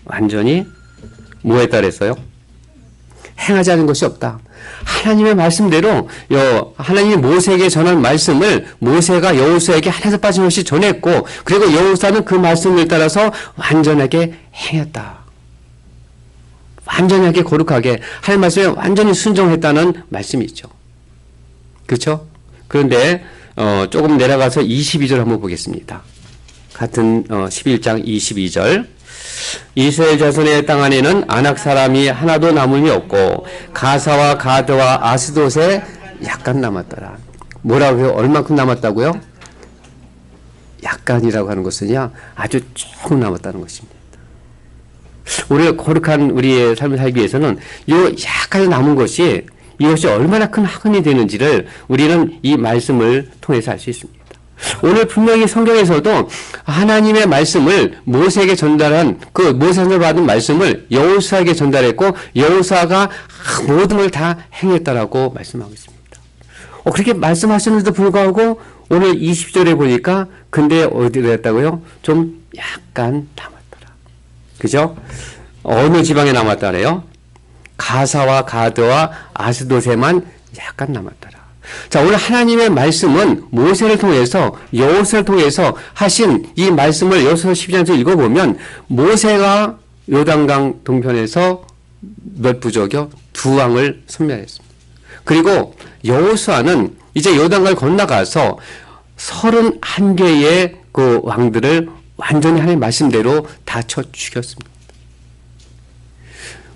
S2: 완전히 뭐 했다 그랬어요? 행하지 않은 것이 없다. 하나님의 말씀대로 하나님이 모세에게 전한 말씀을 모세가 여호수아에게 하나도 빠짐없이 전했고, 그리고 여호수아는 그 말씀을 따라서 완전하게 행했다. 완전하게 거룩하게 하나님 말씀에 완전히 순종했다는 말씀이죠. 그렇죠? 그런데 조금 내려가서 22절 한번 보겠습니다. 같은 11장 22절. 이스라엘 자손의 땅 안에는 아낙 사람이 하나도 남음이 없고 가사와 가드와 아스돗에 약간 남았더라. 뭐라고요? 얼마큼 남았다고요? 약간이라고 하는 것은요, 아주 조금 남았다는 것입니다. 오늘 거룩한 우리의 삶을 살기 위해서는 요 약간 남은 것이 이것이 얼마나 큰 학문이 되는지를 우리는 이 말씀을 통해서 알 수 있습니다. 오늘 분명히 성경에서도 하나님의 말씀을 모세에게 전달한 그 모세에서 받은 말씀을 여호수아에게 전달했고 여호수아가 모든 걸 다 행했다라고 말씀하고 있습니다. 그렇게 말씀하셨는데도 불구하고 오늘 20절에 보니까 근데 어디로 했다고요? 좀 약간 남았더라. 그죠? 어느 지방에 남았다래요? 가사와 가드와 아스돗에만 약간 남았더라. 자, 오늘 하나님의 말씀은 모세를 통해서 여호수아를 통해서 하신 이 말씀을 여호수아 12장에서 읽어보면 모세가 요단강 동편에서 몇 부족이요? 2왕을 섬멸했습니다. 그리고 여호수아는 이제 요단강을 건너가서 31개의 그 왕들을 완전히 하나님의 말씀대로 다 쳐 죽였습니다.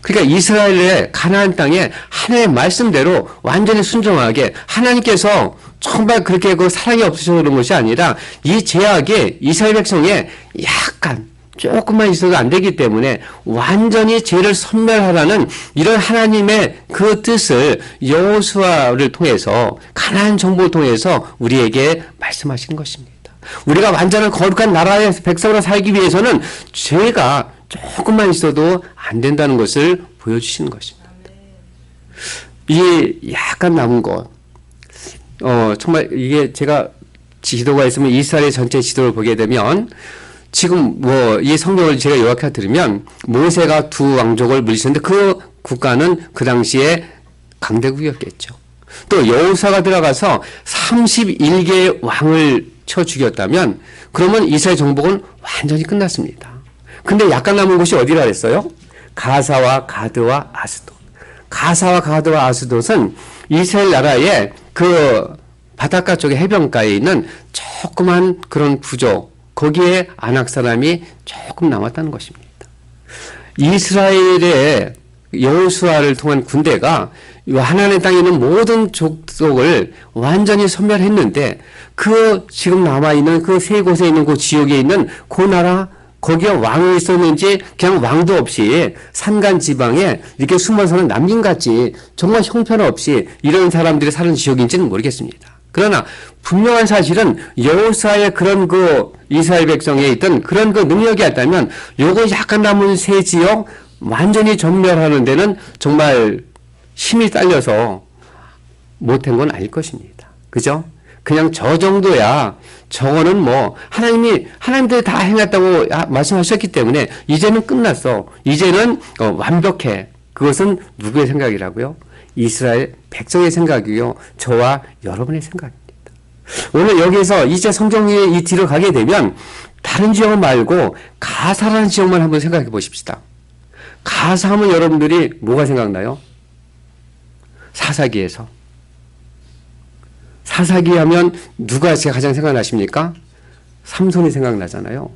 S2: 그러니까 이스라엘의 가나안 땅에 하나님의 말씀대로 완전히 순종하게 하나님께서 정말 그렇게 그 사랑이 없으셔서 그런 것이 아니라 이 죄악이 이스라엘 백성에 약간 조금만 있어도 안 되기 때문에 완전히 죄를 섬멸하라는 이런 하나님의 그 뜻을 여호수아를 통해서 가나안 정복을 통해서 우리에게 말씀하시는 것입니다. 우리가 완전한 거룩한 나라의 백성으로 살기 위해서는 죄가 조금만 있어도 안 된다는 것을 보여주시는 것입니다. 이 약간 남은 것, 정말 이게 제가 지도가 있으면 이스라엘 전체 지도를 보게 되면 지금 이 성경을 제가 요약해 드리면 모세가 2 왕족을 물리쳤는데 그 국가는 그 당시에 강대국이었겠죠. 또 여호수아가 들어가서 31개의 왕을 쳐 죽였다면 그러면 이스라엘 정복은 완전히 끝났습니다. 근데 약간 남은 곳이 어디라 그랬어요? 가사와 가드와 아스돗. 가사와 가드와 아스돗은 이스라엘 나라의 그 바닷가 쪽에 해변가에 있는 조그만 그런 부족, 거기에 아낙 사람이 조금 남았다는 것입니다. 이스라엘의 여호수아를 통한 군대가 하나님의 땅에 있는 모든 족속을 완전히 섬멸했는데 그 지금 남아있는 그 세 곳에 있는 그 지역에 있는 그 나라 거기에 왕이 있었는지 그냥 왕도 없이 산간 지방에 이렇게 숨어서는 난민같이 정말 형편없이 이런 사람들이 사는 지역인지는 모르겠습니다. 그러나 분명한 사실은 여호수아의 그런 그 이스라엘 백성에 있던 그런 그 능력이 있다면 요거 약간 남은 세 지역 완전히 전멸하는 데는 정말 힘이 딸려서 못한 건 아닐 것입니다. 그죠? 그냥 저 정도야 저거는 뭐 하나님들이 다 행했다고 말씀하셨기 때문에 이제는 끝났어. 이제는 완벽해. 그것은 누구의 생각이라고요? 이스라엘 백성의 생각이요. 저와 여러분의 생각입니다. 오늘 여기서 이제 성경에 이 뒤로 가게 되면 다른 지역 말고 가사라는 지역만 한번 생각해 보십시다. 가사하면 여러분들이 뭐가 생각나요? 사사기에서. 사사기 하면 누가 가장 생각나십니까? 삼손이 생각나잖아요.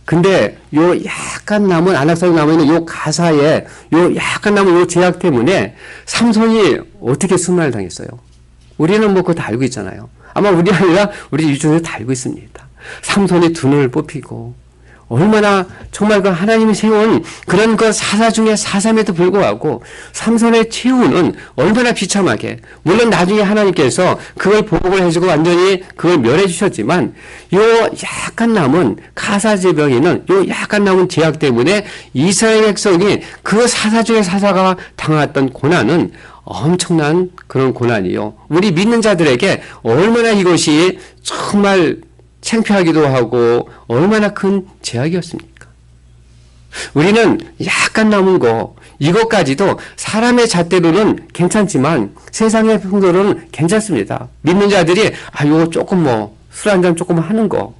S2: 근데 요 약간 남은 안악사에 남아있는 요 가사에 요 약간 남은 요 제약 때문에 삼손이 어떻게 순환을 당했어요? 우리는 뭐 그거 다 알고 있잖아요. 아마 우리 아니라 우리 유전에서 다 알고 있습니다. 삼손이 두 눈을 뽑히고 얼마나 정말 그 하나님이 세운 그런 그 사사 중에 사삼에도 불구하고 삼손의 최후는 얼마나 비참하게, 물론 나중에 하나님께서 그걸 보복을 해주고 완전히 그걸 멸해 주셨지만 요 약간 남은 가사제병에 있는 요 약간 남은 제약 때문에 이스라엘 백성이 그 사사 중에 사사가 당했던 고난은 엄청난 그런 고난이요. 우리 믿는 자들에게 얼마나 이것이 정말 창피하기도 하고 얼마나 큰 제약이었습니까? 우리는 약간 남은 거 이것까지도 사람의 잣대로는 괜찮지만 세상의 풍도로는 괜찮습니다. 믿는 자들이 이거 조금 뭐 술 한잔 조금 하는 거,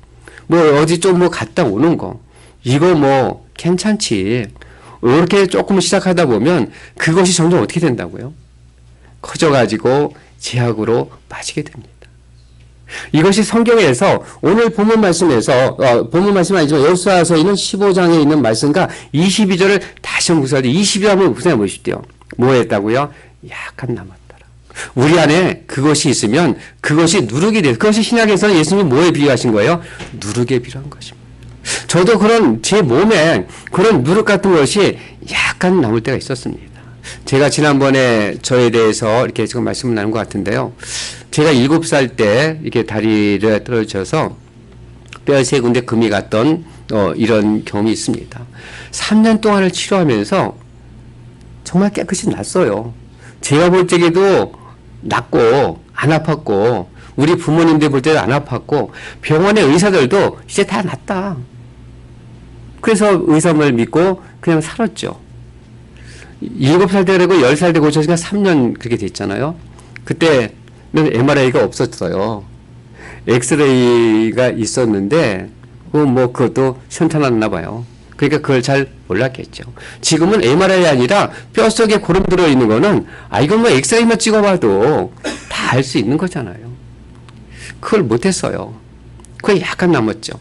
S2: 뭐 어디 좀 뭐 갔다 오는 거 이거 뭐 괜찮지. 이렇게 조금 시작하다 보면 그것이 점점 어떻게 된다고요? 커져가지고 제약으로 빠지게 됩니다. 이것이 성경에서 오늘 본문 말씀에서 본문 말씀 아니지만 여호수아서에 있는 15장에 있는 말씀과 22절을 다시 한번 구사하되 22절 한번 구사해 보십시오. 뭐 했다고요? 약간 남았더라. 우리 안에 그것이 있으면 그것이 누룩이 돼요. 그것이 신약에서는 예수님이 뭐에 비유하신 거예요? 누룩에 비유한 것입니다. 저도 그런 제 몸에 그런 누룩 같은 것이 약간 남을 때가 있었습니다. 제가 지난번에 저에 대해서 이렇게 지금 말씀을 나눈 것 같은데요. 제가 7살 때 이렇게 다리를 떨어져서 뼈에 3군데 금이 갔던 이런 경험이 있습니다. 3년 동안을 치료하면서 정말 깨끗이 났어요. 제가 볼 적에도 낫고 안 아팠고 우리 부모님들 볼 때도 안 아팠고 병원의 의사들도 이제 다 낫다. 그래서 의사를 믿고 그냥 살았죠. 7살 때 그리고 10살 때 고쳐지니까 3년 그렇게 됐잖아요. 그때는 MRI가 없었어요. 엑스레이가 있었는데 그것도 시원찮았나 봐요. 그러니까 그걸 잘 몰랐겠죠. 지금은 MRI 아니라 뼛속에 고름 들어있는 거는 이건 뭐 엑스레이만 찍어봐도 다 알 수 있는 거잖아요. 그걸 못했어요. 그게 약간 남았죠.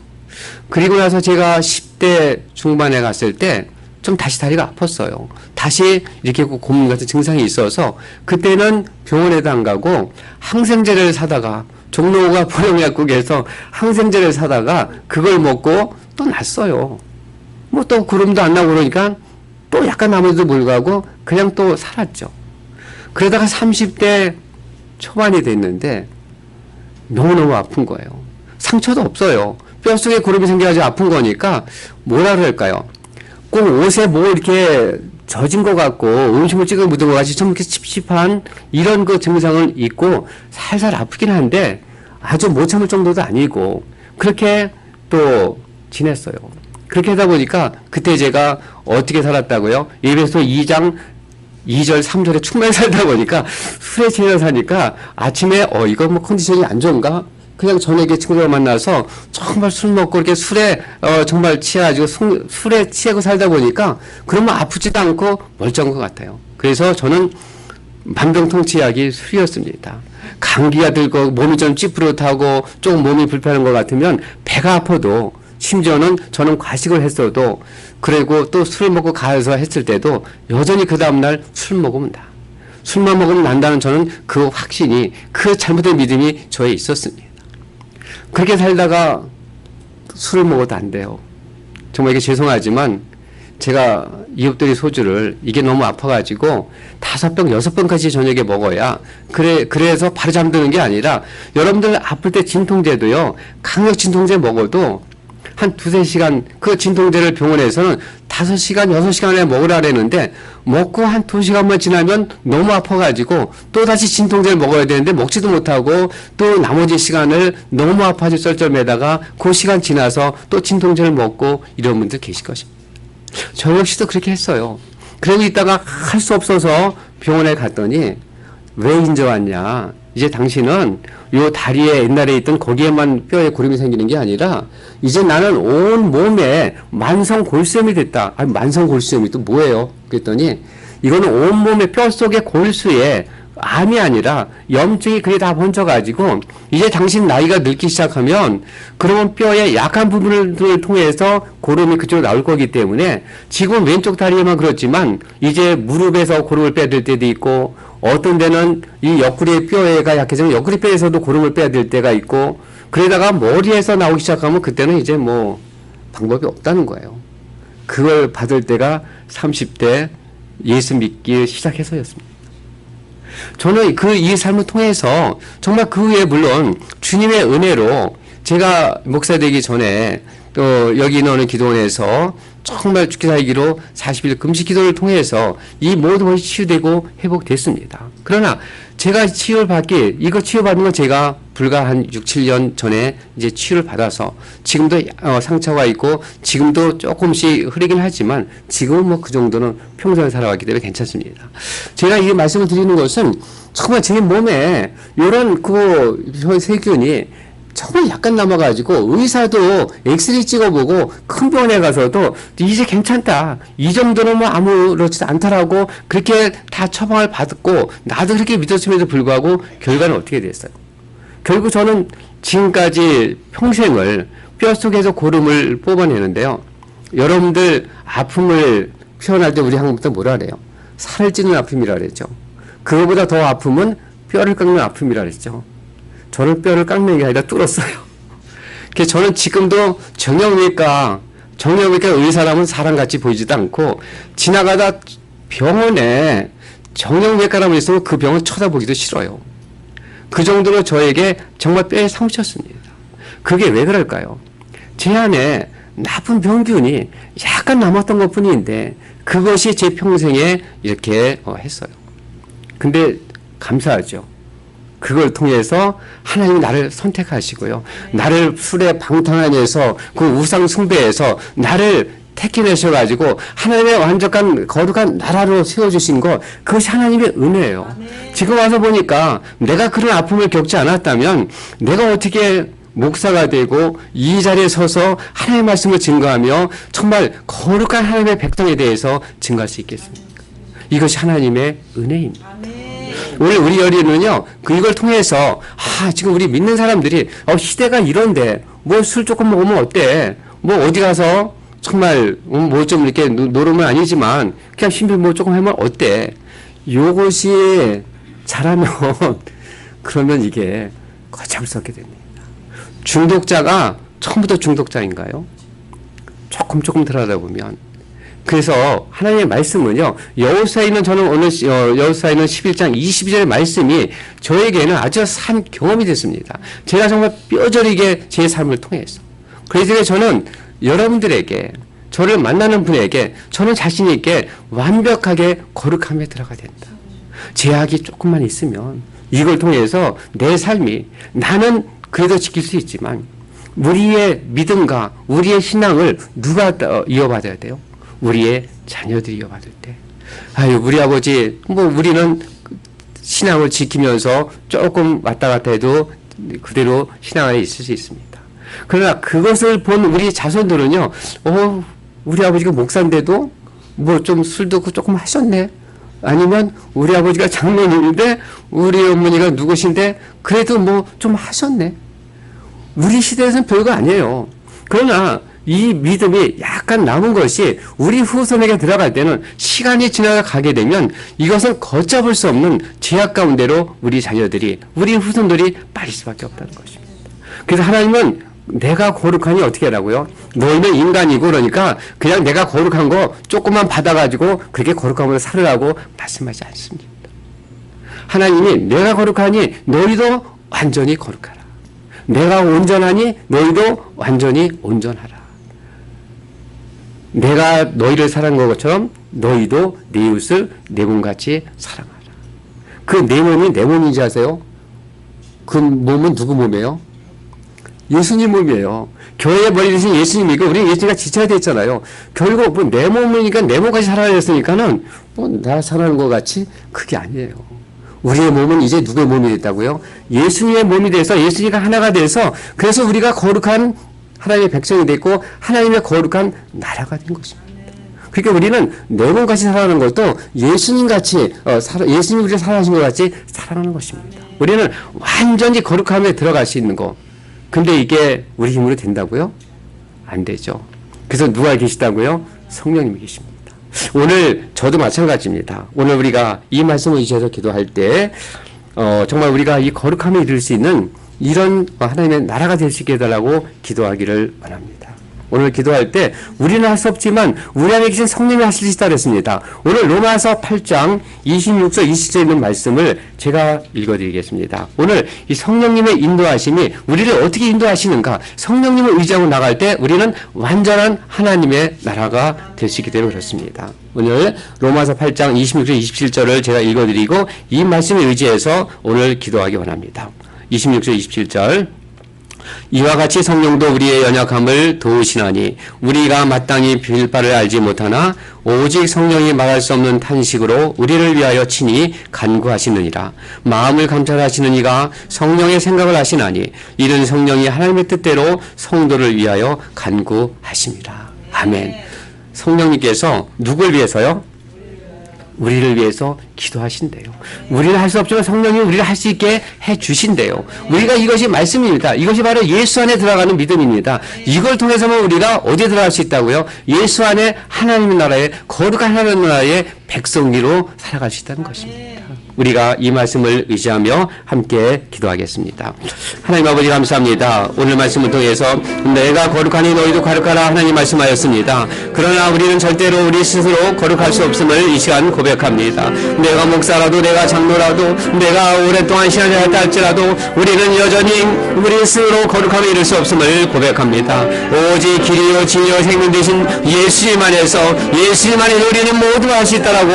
S2: 그리고 나서 제가 10대 중반에 갔을 때 좀 다시 다리가 아팠어요. 다시 이렇게 고문 같은 증상이 있어서 그때는 병원에도 안 가고 항생제를 사다가 종로가 보령약국에서 항생제를 사다가 그걸 먹고 또 났어요. 또 구름도 안 나고 그러니까 또 약간 남아도 불구하고 그냥 또 살았죠. 그러다가 30대 초반이 됐는데 너무너무 아픈 거예요. 상처도 없어요. 뼛속에 구름이 생겨가지고 아픈 거니까 뭐라 그럴까요? 꼭 옷에 이렇게 젖은 것 같고 음식물 찍어 묻은 것 같이 좀 이렇게 찝찝한 이런 그 증상을 입고 살살 아프긴 한데 아주 못 참을 정도도 아니고 그렇게 또 지냈어요. 그렇게 하다 보니까 그때 제가 어떻게 살았다고요? 예배소 2장 2절 3절에 충만히 살다 보니까 술에 취해서 사니까 아침에 이거 컨디션이 안 좋은가? 그냥 저녁에 친구들 만나서 정말 술 먹고 이렇게 술에 정말 취해가지고 술에 취하고 살다 보니까 그러면 아프지도 않고 멀쩡한 것 같아요. 그래서 저는 만병통치약이 술이었습니다. 감기가 들고 몸이 좀 찌뿌듯하고 조금 몸이 불편한 것 같으면 배가 아파도 심지어는 저는 과식을 했어도 그리고 또 술 먹고 가서 했을 때도 여전히 그 다음날 술 먹으면 나. 술만 먹으면 난다는 저는 그 확신이 그 잘못된 믿음이 저에 있었습니다. 그렇게 살다가 술을 먹어도 안 돼요. 정말 이게 죄송하지만 제가 이웃들이 소주를 이게 너무 아파가지고 5병, 6병까지 저녁에 먹어야 그래서 바로 잠드는 게 아니라 여러분들 아플 때 진통제도요. 강력 진통제 먹어도 한 2-3시간 그 진통제를 병원에서는 5시간, 6시간에 먹으라 그랬는데 먹고 한 2시간만 지나면 너무 아파가지고 또 다시 진통제를 먹어야 되는데 먹지도 못하고 또 나머지 시간을 너무 아파서 쩔쩔매다가 그 시간 지나서 또 진통제를 먹고 이런 분들 계실 것입니다. 저 역시도 그렇게 했어요. 그러고 있다가 할 수 없어서 병원에 갔더니 왜 인제 왔냐. 이제 당신은 요 다리에 옛날에 있던 거기에만 뼈에 고름이 생기는 게 아니라 이제 나는 온 몸에 만성 골수염이 됐다. 만성 골수염이 또 뭐예요? 그랬더니 이거는 온 몸의 뼈 속의 골수에 암이 아니라 염증이 그게 다 번져가지고 이제 당신 나이가 늙기 시작하면 그러면 뼈의 약한 부분을 통해서 고름이 그쪽으로 나올 거기 때문에 지금 왼쪽 다리에만 그렇지만 이제 무릎에서 고름을 빼야 될 때도 있고 어떤 데는 이 옆구리의 뼈가 약해지면 옆구리 뼈에서도 고름을 빼야 될 때가 있고 그러다가 머리에서 나오기 시작하면 그때는 이제 방법이 없다는 거예요. 그걸 받을 때가 30대 예수 믿기 시작해서였습니다. 저는 이 삶을 통해서 정말 그 후에 물론 주님의 은혜로 제가 목사 되기 전에 또 여기 있는 기도원에서 정말 죽기 살기로 40일 금식 기도를 통해서 이 모든 것이 치유되고 회복됐습니다. 그러나 제가 치유받는 건 제가 불과 한 6-7년 전에 이제 치유를 받아서 지금도 상처가 있고 지금도 조금씩 흐리긴 하지만 지금은 그 정도는 평생 살아왔기 때문에 괜찮습니다. 제가 이 말씀을 드리는 것은 정말 제 몸에 이런 세균이 정말 약간 남아가지고 의사도 엑스레이 찍어보고 큰 병원에 가서도 이제 괜찮다. 이 정도는 아무렇지도 않다라고 그렇게 다 처방을 받고 나도 그렇게 믿었음에도 불구하고 결과는 어떻게 됐어요? 결국 저는 지금까지 평생을 뼛속에서 고름을 뽑아내는데요. 여러분들 아픔을 표현할 때 우리 한국부터 뭐라 그래요? 살을 찌는 아픔이라 그랬죠. 그거보다 더 아픔은 뼈를 깎는 아픔이라 그랬죠. 저는 뼈를 깎는 게 아니라 뚫었어요. 그래서 저는 지금도 정형외과 의사라면 사람같이 보이지도 않고 지나가다 병원에 정형외과라고 있으면 그 병원 쳐다보기도 싫어요. 그 정도로 저에게 정말 뼈에 상처였습니다. 그게 왜 그럴까요? 제 안에 나쁜 병균이 약간 남았던 것 뿐인데 그것이 제 평생에 이렇게 했어요. 근데 감사하죠. 그걸 통해서 하나님이 나를 선택하시고요. 나를 술의 방탕한에서 그 우상 숭배에서 나를 택해내셔가지고 하나님의 완벽한 거룩한 나라로 세워주신 것, 그것이 하나님의 은혜예요. 지금 와서 보니까 내가 그런 아픔을 겪지 않았다면 내가 어떻게 목사가 되고 이 자리에 서서 하나님의 말씀을 증거하며 정말 거룩한 하나님의 백성에 대해서 증거할 수 있겠습니까? 이것이 하나님의 은혜입니다. 오늘 우리 열이는요, 이걸 통해서, 지금 우리 믿는 사람들이, 시대가 이런데, 뭐 술 조금 먹으면 어때? 뭐 어디 가서, 정말, 뭐 좀 이렇게 노름은 아니지만, 그냥 신비 뭐 조금 하면 어때? 요것이 잘하면, 그러면 이게 거잡스럽게 됩니다. 중독자가 처음부터 중독자인가요? 조금 들여다보면. 그래서 하나님의 말씀은요, 여호수아에는 저는 오늘 여호수아에는 11장 22절의 말씀이 저에게는 아주 산 경험이 됐습니다. 제가 정말 뼈저리게 제 삶을 통해서. 그래서 저는 여러분들에게, 저를 만나는 분에게 저는 자신 있게 완벽하게 거룩함에 들어가야 된다. 제약이 조금만 있으면 이걸 통해서 내 삶이, 나는 그래도 지킬 수 있지만 우리의 믿음과 우리의 신앙을 누가 이어받아야 돼요? 우리의 자녀들이 이어받을 때. 우리 아버지, 우리는 신앙을 지키면서 조금 왔다 갔다 해도 그대로 신앙 안에 있을 수 있습니다. 그러나 그것을 본 우리 자손들은요, 우리 아버지가 목사인데도 뭐 좀 술도 조금 하셨네. 아니면 우리 아버지가 장로님인데 우리 어머니가 누구신데 그래도 뭐 좀 하셨네. 우리 시대에서는 별거 아니에요. 그러나 이 믿음이 약간 남은 것이 우리 후손에게 들어갈 때는 시간이 지나가게 되면 이것은 걷잡을 수 없는 죄악 가운데로 우리 자녀들이, 우리 후손들이 빠질 수밖에 없다는 것입니다. 그래서 하나님은 내가 거룩하니 어떻게 하라고요? 너희는 인간이고, 그러니까 그냥 내가 거룩한 거 조금만 받아가지고 그렇게 거룩함으로 살으라고 말씀하지 않습니다. 하나님이 내가 거룩하니 너희도 완전히 거룩하라. 내가 온전하니 너희도 완전히 온전하라. 내가 너희를 사랑한 것처럼 너희도 네 이웃을 내 몸같이 사랑하라. 그 내 몸이 내 몸인지 아세요? 그 몸은 누구 몸이에요? 예수님 몸이에요. 교회의 머리 대신 예수님이고 우리 예수님과 지쳐야 됐잖아요. 결국 뭐 내 몸이니까 내 몸까지 살아야 됐으니까는 뭐 나 살아가는 것 같이 그게 아니에요. 우리의 몸은 이제 누구의 몸이 됐다고요? 예수님의 몸이 돼서 예수님과 하나가 돼서 그래서 우리가 거룩한 하나님의 백성이 됐고 하나님의 거룩한 나라가 된 것입니다. 그러니까 우리는 내 몸같이 살아가는 것도 예수님같이 예수님이 우리를 사랑하신 것 같이 살아가는 것입니다. 우리는 완전히 거룩함에 들어갈 수 있는 거. 근데 이게 우리 힘으로 된다고요? 안 되죠. 그래서 누가 계시다고요? 성령님이 계십니다. 오늘 저도 마찬가지입니다. 오늘 우리가 이 말씀을 의지해서 기도할 때 정말 우리가 이 거룩함에 이를 수 있는 이런 하나님의 나라가 될 수 있게 해달라고 기도하기를 원합니다. 오늘 기도할 때 우리는 할 수 없지만 우리 안에 계신 성령이 하실 수 있다 그랬습니다. 오늘 로마서 8장 26절 27절에 있는 말씀을 제가 읽어드리겠습니다. 오늘 이 성령님의 인도하심이 우리를 어떻게 인도하시는가, 성령님을 의지하고 나갈 때 우리는 완전한 하나님의 나라가 될 수 있기 때문에 그렇습니다. 오늘 로마서 8장 26절 27절을 제가 읽어드리고 이 말씀에 의지해서 오늘 기도하기 원합니다. 26절 27절 이와 같이 성령도 우리의 연약함을 도우시나니 우리가 마땅히 빌 바를 알지 못하나 오직 성령이 말할 수 없는 탄식으로 우리를 위하여 친히 간구하시느니라. 마음을 감찰하시는 이가 성령의 생각을 하시나니 이는 성령이 하나님의 뜻대로 성도를 위하여 간구하십니다. 아멘. 성령님께서 누굴 위해서요? 우리를 위해서 기도하신대요. 우리는 할 수 없지만 성령이 우리를 할 수 있게 해주신대요. 우리가 이것이 말씀입니다. 이것이 바로 예수 안에 들어가는 믿음입니다. 이걸 통해서만 우리가 어디에 들어갈 수 있다고요? 예수 안에 하나님의 나라에, 거룩한 하나님의 나라의 백성기로 살아갈 수 있다는 것입니다. 우리가 이 말씀을 의지하며 함께 기도하겠습니다. 하나님 아버지 감사합니다. 오늘 말씀을 통해서 내가 거룩하니 너희도 거룩하라 하나님 말씀하였습니다. 그러나 우리는 절대로 우리 스스로 거룩할 수 없음을 이 시간 고백합니다. 내가 목사라도 내가 장로라도 내가 오랫동안 신앙생활을 할지라도 우리는 여전히 우리 스스로 거룩함을 이룰 수 없음을 고백합니다. 오직 길이요 진리요 생명 되신 예수님 안에서 예수님 안에서 우리는 모두 할 수 있다라고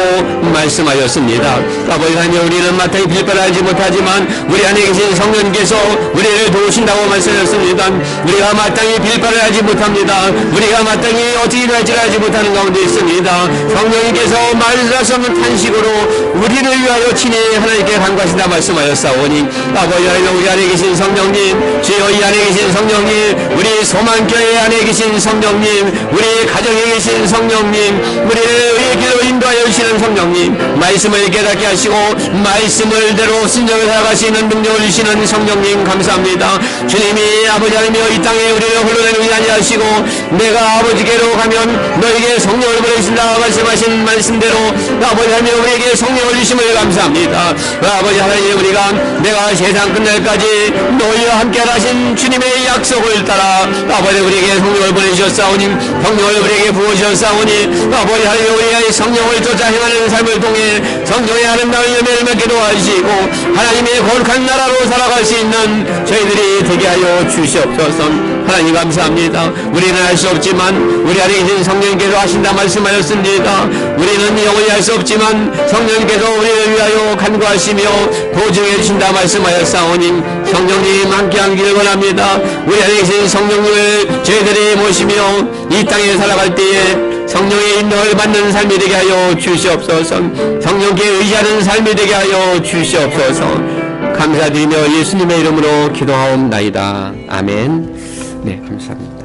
S2: 말씀하셨습니다. 아버지 하나님 우리는 마땅히 빌바를 알지 못하지만 우리 안에 계신 성령님께서 우리를 도우신다고 말씀하셨습니다. 우리가 마땅히 빌바를 알지 못합니다. 우리가 마땅히 어떻게 일할지를 알지 못하는 가운데 있습니다. 성령님께서 말할 수 없는 탄식으로 우리를 위하여 친히 하나님께 간구하신다 말씀하셨사오니 아버지 하나님 우리 안에 계신 성령님 주여 이 안에 계신 성령님 우리 소망교회 안에 계신 성령님 우리 가정에 계신 성령님 우리를 의의 길로 인도하여 주시는 성령님 말씀을 깨닫게 하시고 말씀을 대로 순종을 살아갈 수 있는 능력을 주시는 성령님 감사합니다. 주님이 아버지 하나님이여 이 땅에 우리를 홀로 내놓지 아니하시고 내가 아버지께로 가면 너에게 성령을 보내주신다 말씀하신 말씀대로 아버지 하나님 우리에게 성령을 주심을 감사합니다. 아버지 하나님 우리가 내가 세상 끝날까지 너희와 함께 하신 주님의 약속을 따라 아버지 우리에게 성령을 보내주셨사오니 성령을 우리에게 부어주셨사오니 아버지 하나님 우리가 이 성령을 쫓아 행하는 삶을 통해 성령의 아름다운 열매를 맺기도 하시고 하나님의 거룩한 나라로 살아갈 수 있는 저희들이 되게 하여 주시옵소서. 하나님 감사합니다. 우리는 할 수 없지만 우리 안에 계신 성령님께서 하신다 말씀하셨습니다. 우리는 영원히 할 수 없지만 성령님께서 우리를 위하여 간구하시며 보증해 주신다 말씀하였사오니 성령님 함께하기를 원합니다. 우리 안에 계신 성령님을 저희들이 모시며 이 땅에 살아갈 때에 성령의 인도를 받는 삶이 되게 하여 주시옵소서. 성령께 의지하는 삶이 되게 하여 주시옵소서. 감사드리며 예수님의 이름으로 기도하옵나이다. 아멘. 네, 감사합니다.